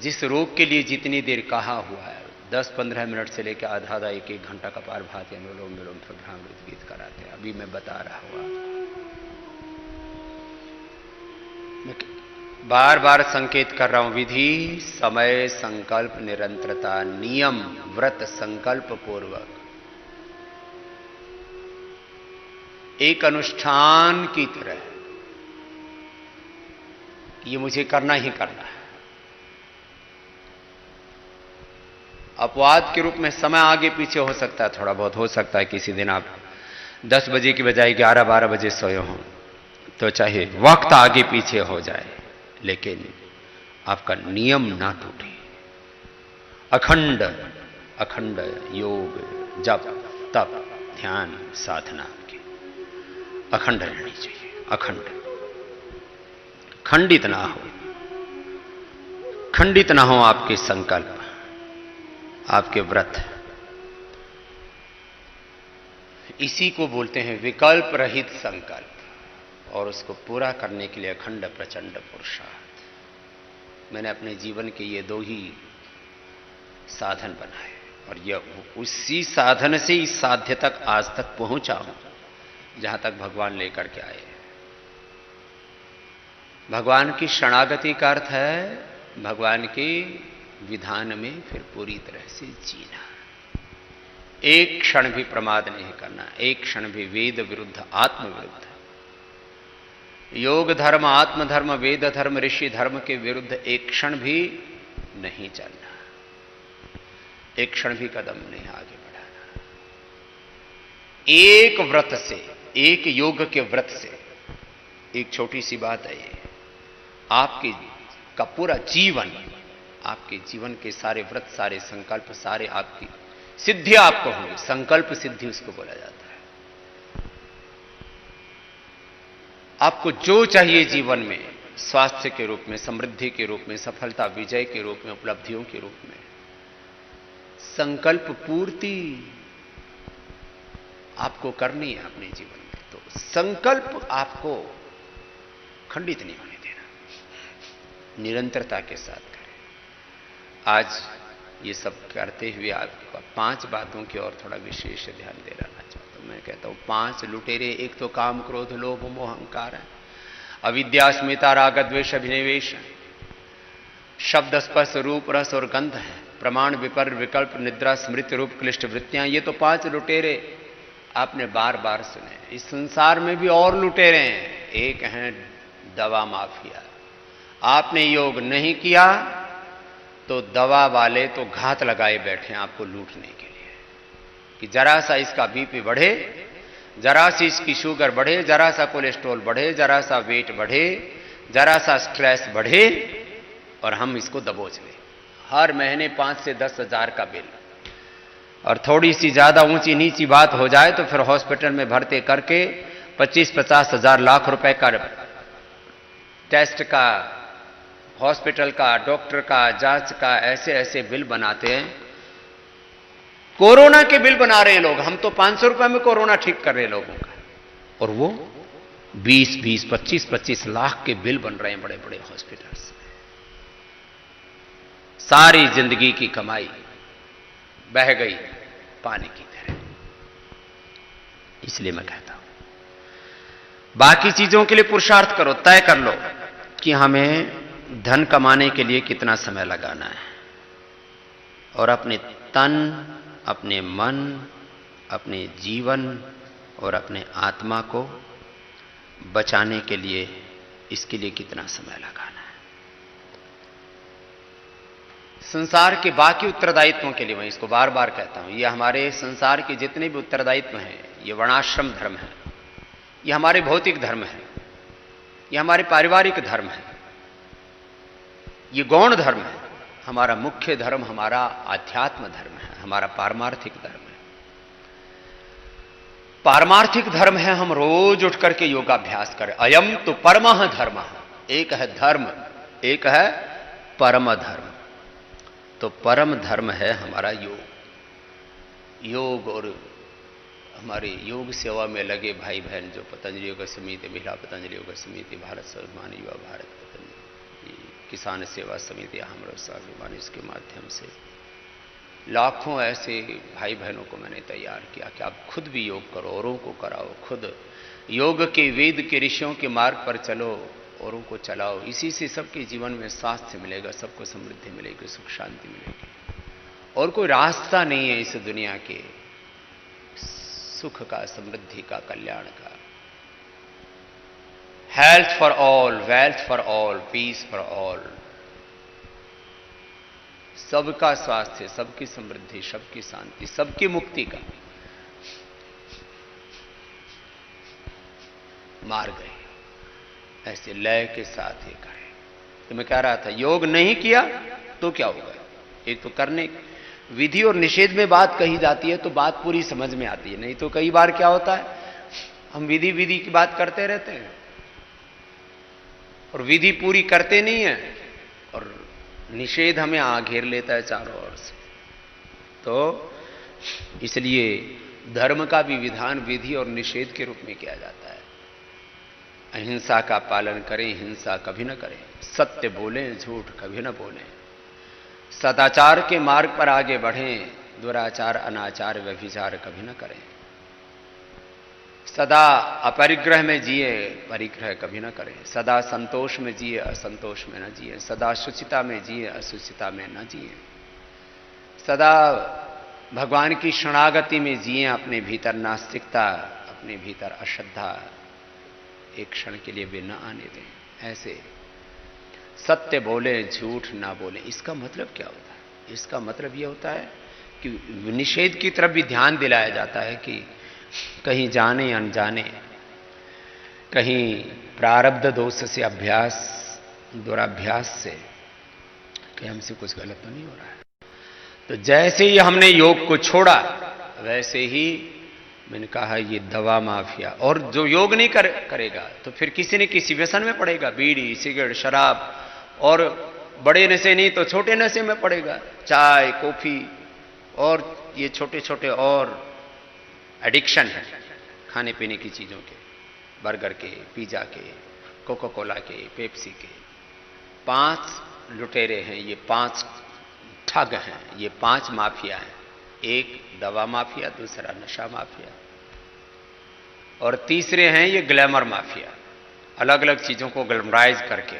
जिस रोग के लिए जितनी देर कहा हुआ है 10-15 मिनट से लेकर आधा 1-1 घंटा कपालभाति, अनुलोम विलोम, फिर भ्रामृत गीत कराते हैं। अभी मैं बता रहा हूं आपको, बार बार संकेत कर रहा हूं, विधि, समय, संकल्प, निरंतरता, नियम, व्रत, संकल्प पूर्वक, एक अनुष्ठान की तरह ये मुझे करना ही करना है। अपवाद के रूप में समय आगे पीछे हो सकता है, थोड़ा बहुत हो सकता है, किसी दिन आप 10 बजे की बजाय 11-12 बजे सोए हों, तो चाहे वक्त आगे पीछे हो जाए लेकिन आपका नियम ना टूटे। अखंड अखंड योग, जप, तप, ध्यान, साधना आपकी अखंड रहनी चाहिए। अखंड, खंडित ना हो, खंडित ना हो आपके संकल्प, आपके व्रत। इसी को बोलते हैं विकल्प रहित संकल्प, और उसको पूरा करने के लिए अखंड प्रचंड पुरुषार्थ। मैंने अपने जीवन के ये 2 ही साधन बनाए, और यह उसी साधन से इस साध्य तक आज तक पहुंचा हूं जहां तक भगवान लेकर के आए। भगवान की शरणागति का अर्थ है भगवान के विधान में फिर पूरी तरह से जीना, एक क्षण भी प्रमाद नहीं करना, एक क्षण भी वेद विरुद्ध, आत्म विरुद्ध, योग धर्म, आत्म धर्म, वेद धर्म, ऋषि धर्म के विरुद्ध एक क्षण भी नहीं चलना, एक क्षण भी कदम नहीं आगे बढ़ाना। एक व्रत से, एक योग के व्रत से, एक छोटी सी बात है ये, आपके का पूरा जीवन, आपके जीवन के सारे व्रत, सारे संकल्प, सारे आपकी सिद्धि आपको होंगी। संकल्प सिद्धि उसको बोला जाता है। आपको जो चाहिए जीवन में, स्वास्थ्य के रूप में, समृद्धि के रूप में, सफलता, विजय के रूप में, उपलब्धियों के रूप में, संकल्प पूर्ति आपको करनी है अपने जीवन में। तो संकल्प आपको खंडित नहीं होने देना, निरंतरता के साथ करें। आज ये सब करते हुए आपको 5 बातों की ओर थोड़ा विशेष ध्यान दे रहना चाहता हूं। मैं कहता हूं 5 लुटेरे, एक तो काम, क्रोध, लोभ, मोह, अहंकार है, अविद्या, अस्मिता, राग, द्वेष, अभिनिवेश, शब्द, स्पर्श, रूप, रस और गंध है, प्रमाण, विपर, विकल्प, निद्रा, स्मृति, रूप, क्लिष्ट वृत्तियां। ये तो 5 लुटेरे आपने बार बार सुने। इस संसार में भी और लुटेरे हैं। एक हैं दवा माफिया। आपने योग नहीं किया तो दवा वाले तो घात लगाए बैठे हैं आपको लूटने के लिए, कि जरा सा इसका बीपी बढ़े, जरा सी इसकी शुगर बढ़े, जरा सा कोलेस्ट्रॉल बढ़े, जरा सा वेट बढ़े, जरा सा स्ट्रेस बढ़े और हम इसको दबोच लें। हर महीने 5 से 10 हजार का बिल, और थोड़ी सी ज्यादा ऊंची नीची बात हो जाए तो फिर हॉस्पिटल में भर्ती करके 25-50 हजार लाख रुपए का टेस्ट का, हॉस्पिटल का, डॉक्टर का, जांच का, ऐसे ऐसे बिल बनाते हैं। कोरोना के बिल बना रहे हैं लोग। हम तो 500 रुपए में कोरोना ठीक कर रहे हैं लोगों का, और वो 20-20, 25-25 लाख के बिल बन रहे हैं बड़े बड़े हॉस्पिटल्स में। सारी जिंदगी की कमाई बह गई पानी की तरह। इसलिए मैं कहता हूं बाकी चीजों के लिए पुरुषार्थ करो, तय कर लो कि हमें धन कमाने के लिए कितना समय लगाना है, और अपने तन, अपने मन, अपने जीवन और अपने आत्मा को बचाने के लिए इसके लिए कितना समय लगाना है। संसार के बाकी उत्तरदायित्वों के लिए मैं इसको बार बार कहता हूं, ये हमारे संसार के जितने भी उत्तरदायित्व हैं, ये वर्णाश्रम धर्म है, ये हमारे भौतिक धर्म है, ये हमारे पारिवारिक धर्म है, ये गौण धर्म है। हमारा मुख्य धर्म हमारा आध्यात्म धर्म है, हमारा पारमार्थिक धर्म है। पारमार्थिक धर्म है हम रोज उठ करके योगाभ्यास करें। अयम तो परमः धर्म। एक है धर्म, एक है परम धर्म। तो परम धर्म है हमारा योग। योग और हमारे योग सेवा में लगे भाई बहन जो पतंजलि योग समिति, महिला पतंजलि योग समिति, भारत स्वाभिमान युवा भारत पतंजलि, किसान सेवा समिति, हमरो स्वाभिमान, इसके माध्यम से लाखों ऐसे भाई बहनों को मैंने तैयार किया कि आप खुद भी योग करो, औरों को कराओ, खुद योग के, वेद के, ऋषियों के मार्ग पर चलो, औरों को चलाओ। इसी से सबके जीवन में स्वास्थ्य मिलेगा, सबको समृद्धि मिलेगी, सुख शांति मिलेगी। और कोई रास्ता नहीं है इस दुनिया के सुख का, समृद्धि का, कल्याण का। Health for all, wealth for all, peace for all. सबका स्वास्थ्य, सबकी समृद्धि, सबकी शांति, सबकी मुक्ति का मार्ग है। ऐसे लय के साथ ही करें। तो मैं कह रहा था योग नहीं किया तो क्या होगा। एक तो करने विधि और निषेध में बात कही जाती है तो बात पूरी समझ में आती है। नहीं तो कई बार क्या होता है, हम विधि विधि की बात करते रहते हैं और विधि पूरी करते नहीं है, और निषेध हमें घेर लेता है चारों ओर से। तो इसलिए धर्म का भी विधान विधि और निषेध के रूप में किया जाता है। अहिंसा का पालन करें, हिंसा कभी न करें, सत्य बोलें, झूठ कभी न बोलें, सदाचार के मार्ग पर आगे बढ़ें, दुराचार, अनाचार, व्यभिचार कभी न करें, सदा अपरिग्रह में जिए, परिग्रह कभी न करें, सदा संतोष में जिए, असंतोष में न जिए, सदा शुचिता में जिए, अशुचिता में न जिए, सदा भगवान की शरणागति में जिए, अपने भीतर नास्तिकता, अपने भीतर अश्रद्धा एक क्षण के लिए भी न आने दें। ऐसे सत्य बोले, झूठ ना बोले। इसका मतलब क्या होता है? इसका मतलब यह होता है कि निषेध की तरफ भी ध्यान दिलाया जाता है कि कहीं जाने अनजाने, कहीं प्रारब्ध दोष से अभ्यास दुराभ्यास से कि हमसे कुछ गलत तो नहीं हो रहा है। तो जैसे ही हमने योग को छोड़ा वैसे ही मैंने कहा ये दवा माफिया, और जो योग नहीं करेगा तो फिर किसी न किसी व्यसन में पड़ेगा, बीड़ी सिगरेट शराब, और बड़े नशे नहीं तो छोटे नशे में पड़ेगा, चाय कॉफी और ये छोटे छोटे और एडिक्शन है खाने पीने की चीजों के, बर्गर के, पिज्जा के, कोका कोला के, पेप्सी के। 5 लुटेरे हैं ये, 5 ठग हैं ये, 5 माफिया हैं। एक दवा माफिया, दूसरा नशा माफिया, और तीसरे हैं ये ग्लैमर माफिया। अलग अलग चीजों को ग्लैमराइज करके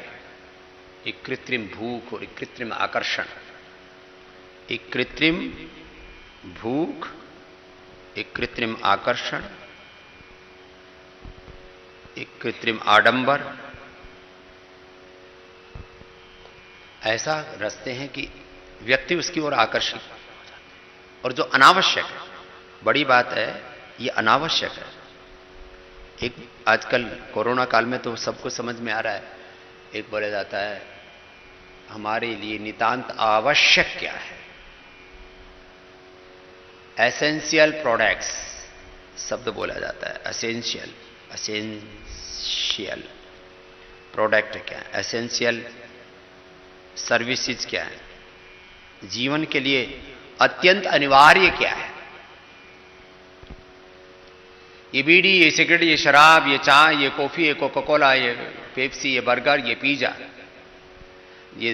एक कृत्रिम भूख और एक कृत्रिम आकर्षण, एक कृत्रिम भूख, एक कृत्रिम आकर्षण, एक कृत्रिम आडंबर, ऐसा रचते हैं कि व्यक्ति उसकी ओर आकर्षित हो जाता है। और जो अनावश्यक है, बड़ी बात है ये अनावश्यक है। एक आजकल कोरोना काल में तो सबको समझ में आ रहा है, एक बोला जाता है हमारे लिए नितांत आवश्यक क्या है, एसेंशियल प्रोडक्ट्स शब्द बोला जाता है। एसेंशियल, एसेंशियल प्रोडक्ट क्या है, एसेंशियल सर्विसेज क्या है, जीवन के लिए अत्यंत अनिवार्य क्या है। ये बीड़ी, ये सिगरेट, ये शराब, ये चाय, ये कॉफी, ये कोका कोला, ये पेप्सी, ये बर्गर, ये पिज्जा, ये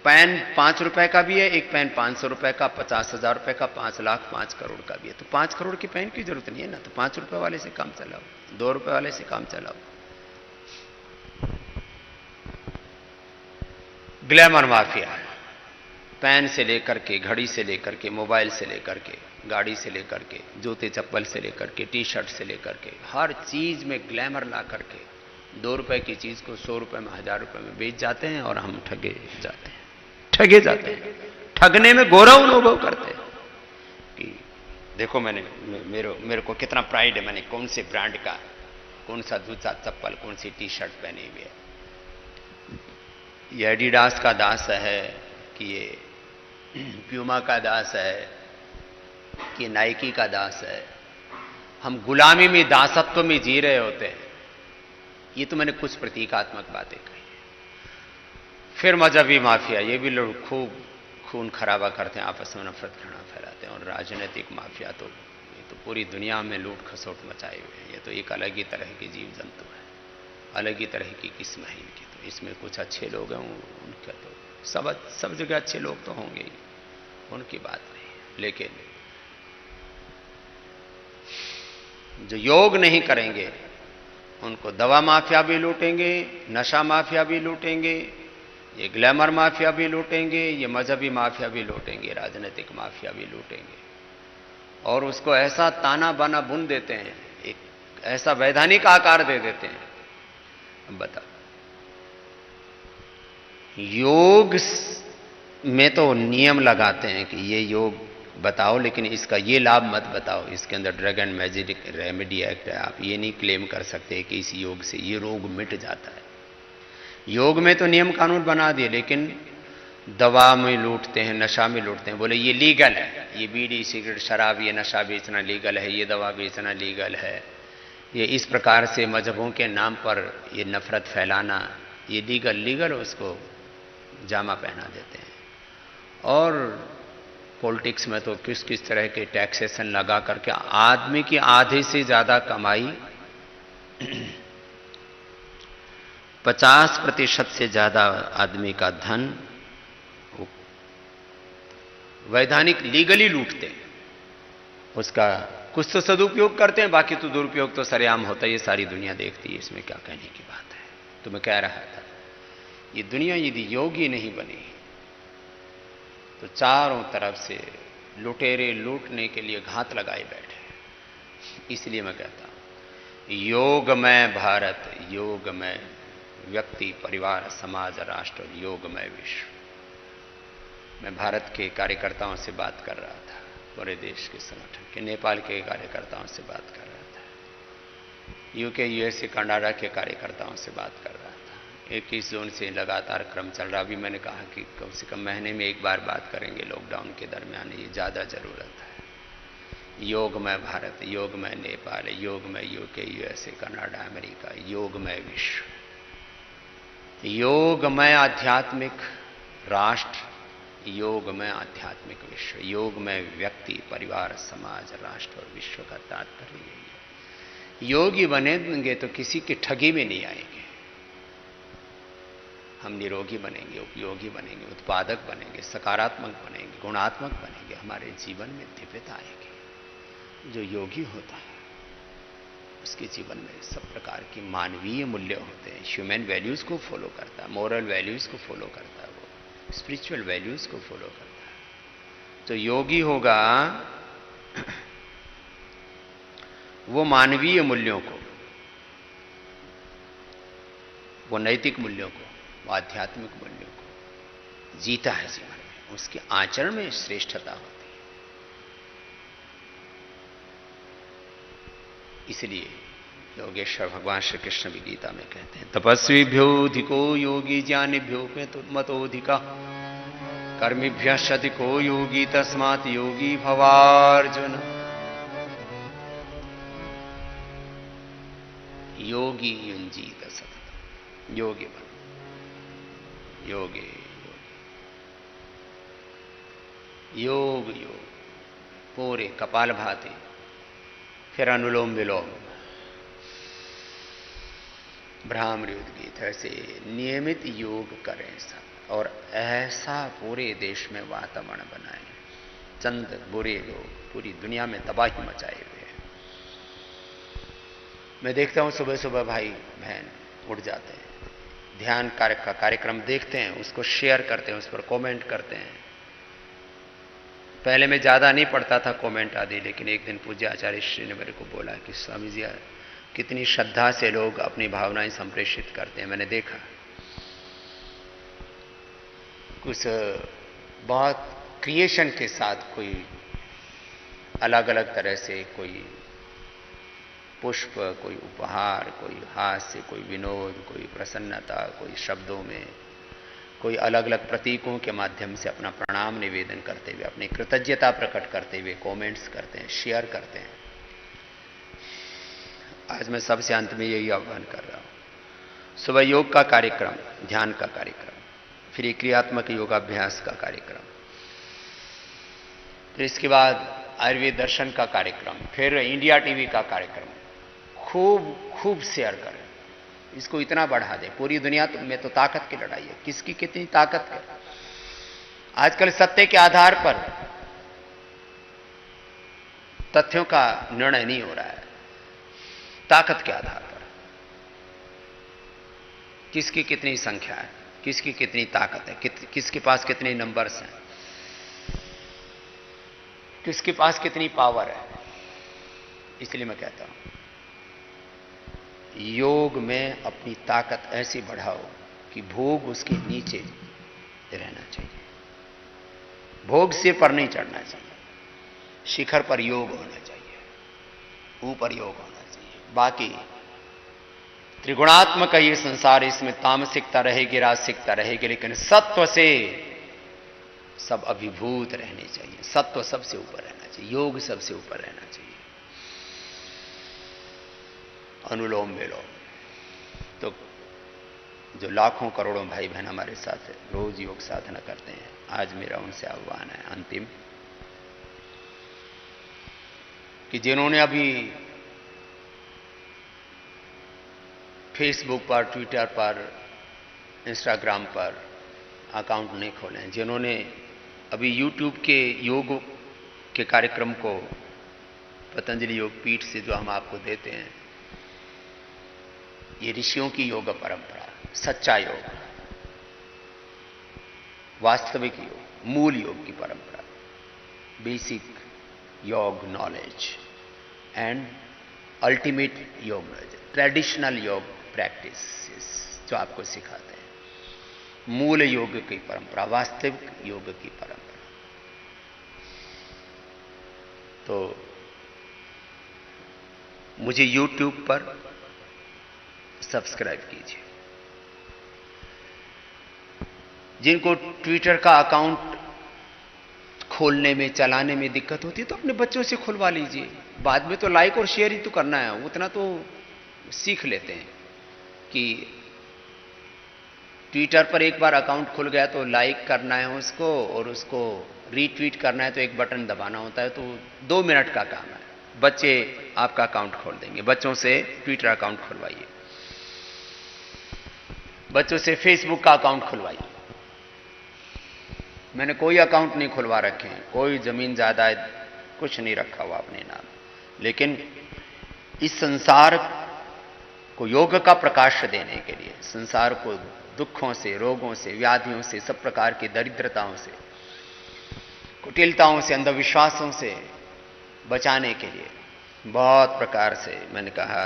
पेन 5 रुपए का भी है, एक पेन 500 रुपए का, 50,000 रुपए का, 5 लाख 5 करोड़ का भी है। तो 5 करोड़ की पेन की जरूरत नहीं है ना, तो 5 रुपए वाले से काम चलाओ, 2 रुपए वाले से काम चलाओ। ग्लैमर माफिया, पेन से लेकर के, घड़ी से लेकर के, मोबाइल से लेकर के, गाड़ी से लेकर के, जूते चप्पल से लेकर के, टी शर्ट से लेकर के, हर चीज में ग्लैमर ला करके 2 रुपए की चीज को 100 रुपए में, 1000 रुपए में बेच जाते हैं और हम ठगे जाते हैं, ठगे जाते हैं। ठगने में गौरव अनुभव करते हैं कि देखो मैंने, मेरे को कितना प्राइड है, मैंने कौन से ब्रांड का, कौन सा जूता चप्पल, कौन सी टी शर्ट पहनी हुई है। ये एडिडास का दास है कि ये प्यूमा का दास है कि नाइकी का दास है। हम गुलामी में, दासत्व में जी रहे होते हैं। ये तो मैंने कुछ प्रतीकात्मक बातें कही। फिर मजहबी माफिया, ये भी लोग खूब खून खराबा करते हैं, आपस में नफरत घृणा फैलाते हैं। और राजनीतिक माफिया तो ये तो पूरी दुनिया में लूट खसोट मचाए हुए हैं। ये तो एक अलग ही तरह के जीव जंतु है, अलग ही तरह की किस्म है इनकी। तो इसमें कुछ अच्छे लोग हैं, उनका तो सब जगह अच्छे लोग तो होंगे ही, उनकी बात नहीं। लेकिन जो योग नहीं करेंगे उनको दवा माफिया भी लूटेंगे, नशा माफिया भी लूटेंगे, ये ग्लैमर माफिया भी लूटेंगे, ये मजहबी माफिया भी लूटेंगे, राजनीतिक माफिया भी लूटेंगे। और उसको ऐसा ताना बाना बुन देते हैं, एक ऐसा वैधानिक आकार दे देते हैं। अब बता, योग में तो नियम लगाते हैं कि ये योग बताओ, लेकिन इसका ये लाभ मत बताओ, इसके अंदर drug and magic remedy act है, आप ये नहीं क्लेम कर सकते कि इस योग से ये रोग मिट जाता है। योग में तो नियम कानून बना दिए, लेकिन दवा में लूटते हैं, नशा में लूटते हैं। बोले ये लीगल है, ये बीड़ी सिगरेट शराब ये नशा बेचना लीगल है, ये दवा बेचना लीगल है, ये इस प्रकार से मजहबों के नाम पर ये नफरत फैलाना ये लीगल उसको जामा पहना देते हैं। और पॉलिटिक्स में तो किस किस तरह के टैक्सेशन लगा करके आदमी की आधे से ज्यादा कमाई 50% से ज्यादा आदमी का धन वैधानिक लीगली लूटते हैं। उसका कुछ तो सदुपयोग करते हैं, बाकी तो दुरुपयोग तो सरेआम होता है, ये सारी दुनिया देखती है, इसमें क्या कहने की बात है। तो मैं कह रहा था, ये दुनिया यदि योगी नहीं बनी तो चारों तरफ से लुटेरे लूटने के लिए घात लगाए बैठे। इसलिए मैं कहता हूं, योगमय भारत, योगमय व्यक्ति, परिवार, समाज, राष्ट्र, योगमय विश्व। मैं भारत के कार्यकर्ताओं से बात कर रहा था, पूरे देश के संगठन के, नेपाल के कार्यकर्ताओं से बात कर रहा था। यूके, यूएसए, कनाडा के कार्यकर्ताओं से बात कर रहा था। 21 जून से लगातार क्रम चल रहा। अभी मैंने कहा कि कम से कम महीने में एक बार बात करेंगे लॉकडाउन के दरमियान, ये ज़्यादा ज़रूरत है। योगमय भारत, योगमय नेपाल, योगमय यूके, यूएसए, कनाडा, अमेरिका, योगमय विश्व, योगमय आध्यात्मिक राष्ट्र, योगमय आध्यात्मिक विश्व, योगमय व्यक्ति, परिवार, समाज, राष्ट्र और विश्व का तात्पर्य यही है। योगी बनेंगे तो किसी की ठगी में नहीं आएंगे। हम निरोगी बनेंगे, उपयोगी बनेंगे, उत्पादक बनेंगे, सकारात्मक बनेंगे, गुणात्मक बनेंगे, हमारे जीवन में दिव्यता आएगी। जो योगी होता है उसके जीवन में सब प्रकार की मानवीय मूल्य होते हैं, ह्यूमन वैल्यूज को फॉलो करता है, मोरल वैल्यूज को फॉलो करता है, वो स्पिरिचुअल वैल्यूज को फॉलो करता है। तो योगी होगा वो मानवीय मूल्यों को, वो नैतिक मूल्यों को, वो आध्यात्मिक मूल्यों को जीता है जीवन में, उसके आचरण में श्रेष्ठता होती है। इसलिए योगेश्वर भगवान श्री कृष्ण भी गीता में कहते हैं, तपस्वीभ्यो अधिको योगी ज्ञानिभ्यो मतोधिका कर्मिभ्यश्च अधिको योगी तस्मात् योगी भवार्जुन। योगी युंजीत सतत, योगी बन, योगे योग योग पूरे कपालभाति, फिर अनुलोम विलोम, ब्राह्मण उद्गीत, ऐसे नियमित योग करें सब, और ऐसा पूरे देश में वातावरण बनाएं। चंद बुरे लोग पूरी दुनिया में तबाही मचाए हुए हैं। मैं देखता हूं सुबह सुबह भाई बहन उठ जाते हैं, ध्यान का कार्यक्रम देखते हैं, उसको शेयर करते हैं, उस पर कमेंट करते हैं। पहले मैं ज़्यादा नहीं पढ़ता था कमेंट आदि, लेकिन एक दिन पूज्य आचार्य श्री ने मेरे को बोला कि स्वामी जी कितनी श्रद्धा से लोग अपनी भावनाएं संप्रेषित करते हैं। मैंने देखा कुछ बहुत क्रिएशन के साथ, कोई अलग अलग तरह से, कोई पुष्प, कोई उपहार, कोई हास्य, कोई विनोद, कोई प्रसन्नता, कोई शब्दों में, कोई अलग अलग प्रतीकों के माध्यम से अपना प्रणाम निवेदन करते हुए, अपनी कृतज्ञता प्रकट करते हुए कमेंट्स करते हैं, शेयर करते हैं। आज मैं सबसे अंत में यही आह्वान कर रहा हूं, सुबह योग का कार्यक्रम, ध्यान का कार्यक्रम, फिर एक क्रियात्मक योगाभ्यास का कार्यक्रम, फिर इसके बाद आयुर्वेद दर्शन का कार्यक्रम, फिर इंडिया टीवी का कार्यक्रम खूब खूब शेयर करें। इसको इतना बढ़ा दे। पूरी दुनिया में तो ताकत की लड़ाई है, किसकी कितनी ताकत है। आजकल सत्य के आधार पर तथ्यों का निर्णय नहीं हो रहा है, ताकत के आधार पर किसकी कितनी संख्या है, किसकी कितनी ताकत है, किसके पास कितने नंबर्स हैं, किसके पास कितनी पावर है। इसलिए मैं कहता हूं योग में अपनी ताकत ऐसी बढ़ाओ कि भोग उसके नीचे रहना चाहिए, भोग सिर पर नहीं चढ़ना चाहिए, शिखर पर योग होना चाहिए, ऊपर योग होना चाहिए। बाकी त्रिगुणात्मक है ये संसार, इसमें तामसिकता रहेगी, राजसिकता रहेगी, लेकिन सत्व से सब अभिभूत रहने चाहिए। सत्व सबसे ऊपर रहना चाहिए, योग सबसे ऊपर रहना चाहिए। अनुलोम विलोम तो जो लाखों करोड़ों भाई बहन हमारे साथ रोज योग साधना करते हैं, आज मेरा उनसे आह्वान है अंतिम, कि जिन्होंने अभी फेसबुक पर, ट्विटर पर, इंस्टाग्राम पर अकाउंट नहीं खोले हैं, जिन्होंने अभी यूट्यूब के योग के कार्यक्रम को पतंजलि योग पीठ से जो हम आपको देते हैं, ये ऋषियों की योग परंपरा, सच्चा योग, वास्तविक योग, मूल योग की परंपरा, बेसिक योग नॉलेज एंड अल्टीमेट योग नॉलेज, ट्रेडिशनल योग प्रैक्टिसेस जो आपको सिखाते हैं, मूल योग की परंपरा, वास्तविक योग की परंपरा। तो मुझे YouTube पर सब्सक्राइब कीजिए। जिनको ट्विटर का अकाउंट खोलने में, चलाने में दिक्कत होती है तो अपने बच्चों से खुलवा लीजिए। बाद में तो लाइक और शेयर ही तो करना है, उतना तो सीख लेते हैं कि ट्विटर पर एक बार अकाउंट खुल गया तो लाइक करना है उसको, और उसको रीट्वीट करना है तो एक बटन दबाना होता है, तो 2 मिनट का काम है। बच्चे आपका अकाउंट खोल देंगे। बच्चों से ट्विटर अकाउंट खुलवाइए, बच्चों से फेसबुक का अकाउंट खुलवाइए। मैंने कोई अकाउंट नहीं खुलवा रखे हैं, कोई जमीन जायदाद कुछ नहीं रखा हुआ अपने नाम, लेकिन इस संसार को योग का प्रकाश देने के लिए, संसार को दुखों से, रोगों से, व्याधियों से, सब प्रकार की दरिद्रताओं से, कुटिलताओं से, अंधविश्वासों से बचाने के लिए बहुत प्रकार से मैंने कहा,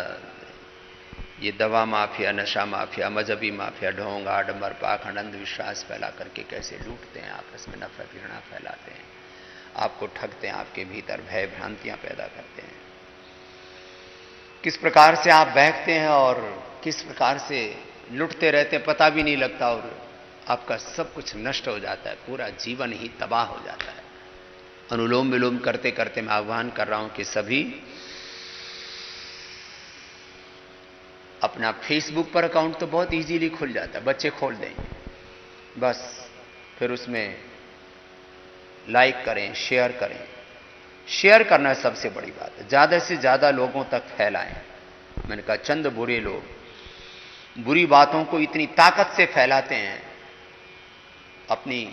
ये दवा माफिया, नशा माफिया, मजहबी माफिया, ढोंग, आडंबर, पाखंड, अंधविश्वास फैला करके कैसे लूटते हैं, आपस में नफरत घृणा फैलाते हैं, आपको ठगते हैं, आपके भीतर भय भ्रांतियां पैदा करते हैं। किस प्रकार से आप बहकते हैं और किस प्रकार से लुटते रहते हैं पता भी नहीं लगता, और आपका सब कुछ नष्ट हो जाता है, पूरा जीवन ही तबाह हो जाता है। अनुलोम विलोम करते करते मैं आह्वान कर रहा हूं कि सभी अपना फेसबुक पर अकाउंट तो बहुत इजीली खुल जाता है, बच्चे खोल देंगे, बस फिर उसमें लाइक करें, शेयर करें। शेयर करना सबसे बड़ी बात है, ज्यादा से ज्यादा लोगों तक फैलाएं। मैंने कहा चंद बुरे लोग बुरी बातों को इतनी ताकत से फैलाते हैं, अपनी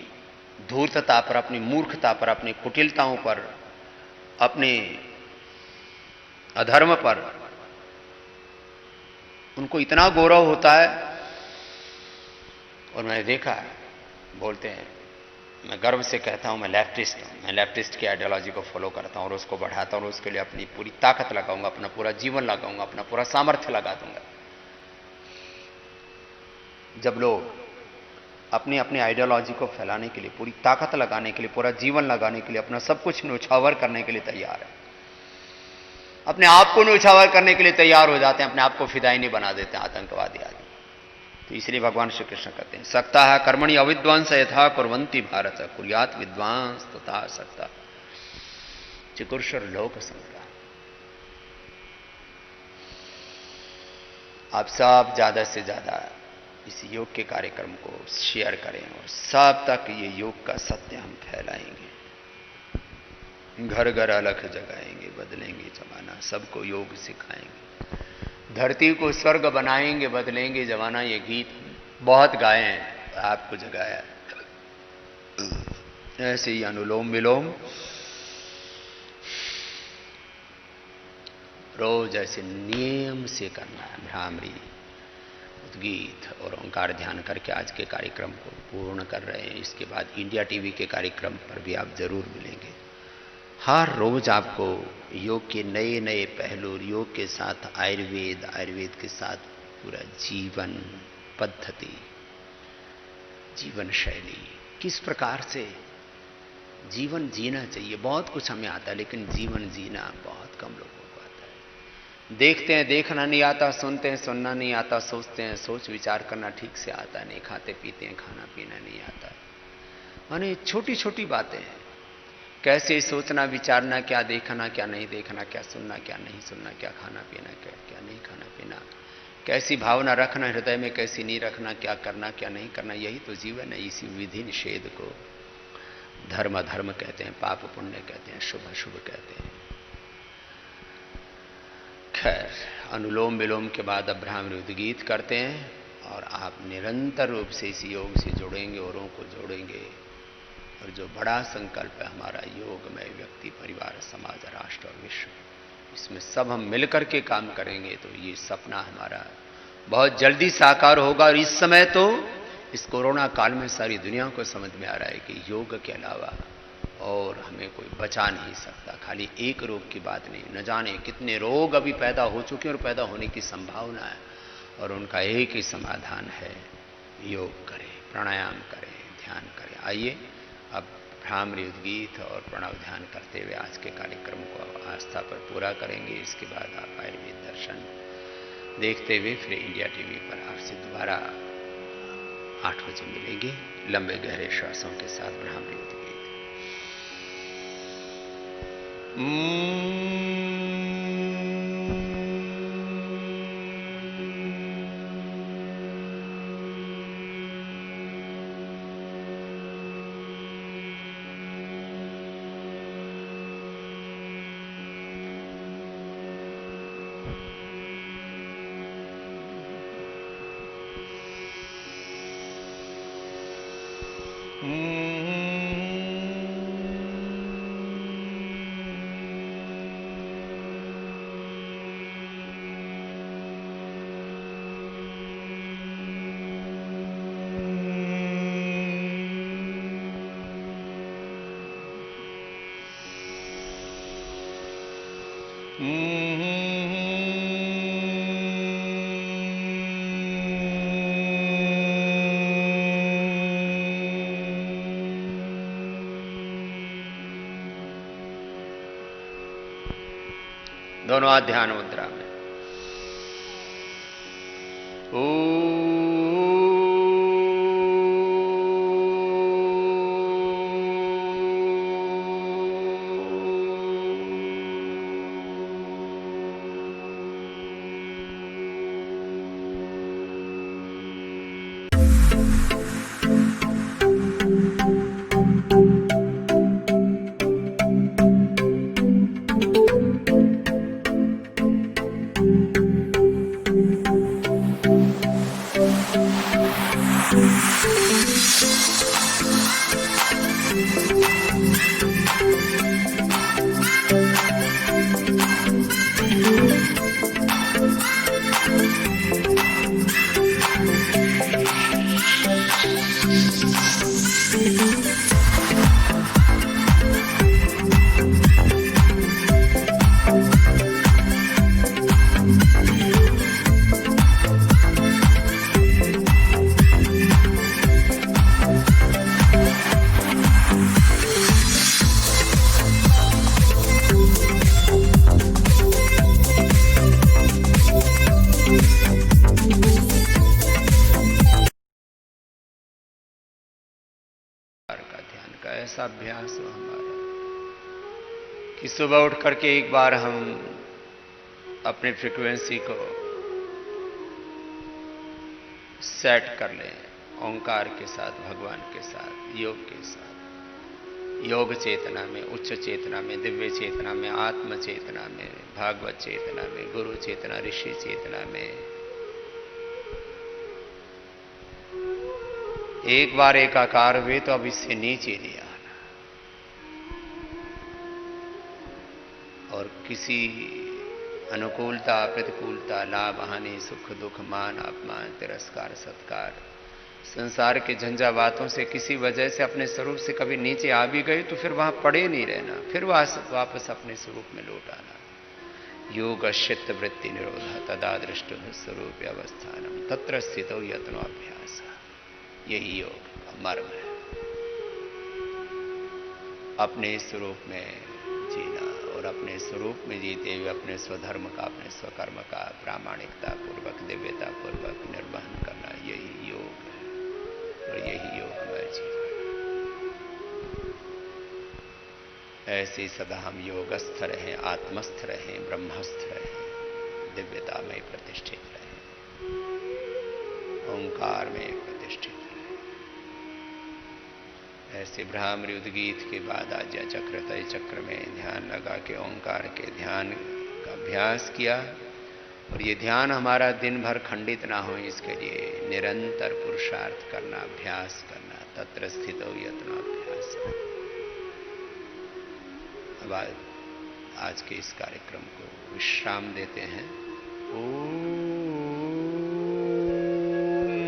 धूर्तता पर, अपनी मूर्खता पर, अपनी कुटिलताओं पर, अपने अधर्म पर उनको इतना गौरव होता है। और मैंने देखा है, बोलते हैं, मैं गर्व से कहता हूं मैं लेफ्टिस्ट हूं, मैं लेफ्टिस्ट की आइडियोलॉजी को फॉलो करता हूं और उसको बढ़ाता हूं और उसके लिए अपनी पूरी ताकत लगाऊंगा, अपना पूरा जीवन लगाऊंगा, अपना पूरा सामर्थ्य लगा दूंगा। जब लोग अपनी अपनी आइडियोलॉजी को फैलाने के लिए, पूरी ताकत लगाने के लिए, पूरा जीवन लगाने के लिए, अपना सब कुछ न्योछावर करने के लिए तैयार है, अपने आप को न्योछावर करने के लिए तैयार हो जाते हैं, अपने आप को फिदाई नहीं बना देते हैं आतंकवादी आदि। तो इसलिए भगवान श्री कृष्ण कहते हैं, सक्ता है कर्मणि अविद्वांस यथा कुर्वन्ति भारत कुर्यात विद्वांस तथा सक्ता चिकुर्षर लोक संग्रह। आप सब ज्यादा से ज्यादा इस योग के कार्यक्रम को शेयर करें और सब तक ये योग का सत्य हम फैलाएंगे, घर घर अलख जगाएंगे, बदलेंगे जमाना, सबको योग सिखाएंगे, धरती को स्वर्ग बनाएंगे, बदलेंगे जमाना। ये गीत बहुत गाए हैं, आपको जगाया। ऐसे ही अनुलोम विलोम रोज ऐसे नियम से करना है। भ्रामरी, उद्गीत और ओंकार ध्यान करके आज के कार्यक्रम को पूर्ण कर रहे हैं। इसके बाद इंडिया टीवी के कार्यक्रम पर भी आप जरूर मिलेंगे। हर रोज आपको योग के नए नए पहलू, योग के साथ आयुर्वेद, आयुर्वेद के साथ पूरा जीवन पद्धति, जीवन शैली, किस प्रकार से जीवन जीना चाहिए। बहुत कुछ हमें आता है, लेकिन जीवन जीना बहुत कम लोगों को आता है। देखते हैं, देखना नहीं आता, सुनते हैं, सुनना नहीं आता, सोचते हैं, सोच विचार करना ठीक से आता नहीं, खाते पीते हैं, खाना पीना नहीं आता। माने छोटी छोटी बातें हैं, कैसे सोचना विचारना, क्या देखना क्या नहीं देखना, क्या सुनना क्या नहीं सुनना, क्या खाना पीना क्या क्या नहीं खाना पीना, कैसी भावना रखना हृदय में, कैसी नहीं रखना, क्या करना क्या नहीं करना, यही तो जीवन है। इसी विधि निषेध को धर्म अधर्म कहते हैं, पाप पुण्य कहते हैं, शुभ अशुभ कहते हैं। खैर, अनुलोम विलोम के बाद अब भ्रामरी उद्गीत करते हैं और आप निरंतर रूप से इस योग से जुड़ेंगे, औरों को जोड़ेंगे। और जो बड़ा संकल्प है हमारा योगमय व्यक्ति, परिवार, समाज, राष्ट्र और विश्व, इसमें सब हम मिलकर के काम करेंगे तो ये सपना हमारा बहुत जल्दी साकार होगा। और इस समय तो इस कोरोना काल में सारी दुनिया को समझ में आ रहा है कि योग के अलावा और हमें कोई बचा नहीं सकता। खाली एक रोग की बात नहीं, न जाने कितने रोग अभी पैदा हो चुके हैं और पैदा होने की संभावना है, और उनका एक ही समाधान है, योग करें, प्राणायाम करें, ध्यान करें। आइए अब भ्रामरी उद्गीत और प्रणव ध्यान करते हुए आज के कार्यक्रम को आस्था पर पूरा करेंगे। इसके बाद आप आयुर्वेद दर्शन देखते हुए फिर इंडिया टीवी पर आपसे दोबारा 8 बजे मिलेंगे लंबे गहरे श्वासों के साथ भ्रामरी उद्गीत। दोनों हाथ ध्यान मुद्रा में। ऐसा अभ्यास हो हमारा कि सुबह उठ करके एक बार हम अपने फ्रीक्वेंसी को सेट कर लें ओंकार के साथ, भगवान के साथ, योग के साथ, योग चेतना में, उच्च चेतना में, दिव्य चेतना में, आत्म चेतना में, भागवत चेतना में, गुरु चेतना, ऋषि चेतना में। एक बार एकाकार हुए तो अब इससे नीचे नहीं आना। और किसी अनुकूलता, प्रतिकूलता, लाभ, हानि, सुख, दुख, मान, अपमान, तिरस्कार, सत्कार, संसार के झंझावातों से किसी वजह से अपने स्वरूप से कभी नीचे आ भी गए तो फिर वहां पड़े नहीं रहना, फिर वापस अपने स्वरूप में लौट आना। योग चित्त वृत्ति निरोध तदा दृष्ट स्वरूप अवस्थानम तत्र स्थितो यत्नोऽभ्यास। यही योग का मर्म है, अपने स्वरूप में जीना और अपने स्वरूप में जीते हुए अपने स्वधर्म का, अपने स्वकर्म का प्रामाणिकता पूर्वक, दिव्यता पूर्वक निर्वहन करना। यही योग है और यही योगमय जीवन। ऐसे सदा हम योगस्थ रहें, आत्मस्थ रहें, ब्रह्मस्थ रहें, दिव्यता में प्रतिष्ठित रहें, ओंकार में प्रतिष्ठित रहें। ऐसे भ्रामरी उद्गीत के बाद आज्ञा चक्र, तय चक्र में ध्यान लगा के ओंकार के ध्यान का अभ्यास किया। और ये ध्यान हमारा दिन भर खंडित ना हो, इसके लिए निरंतर पुरुषार्थ करना, अभ्यास करना। तत्र स्थितो यत्नोऽभ्यास। अब आज के इस कार्यक्रम को विश्राम देते हैं। ओम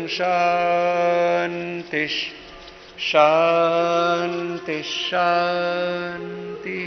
शांति शांति शांति।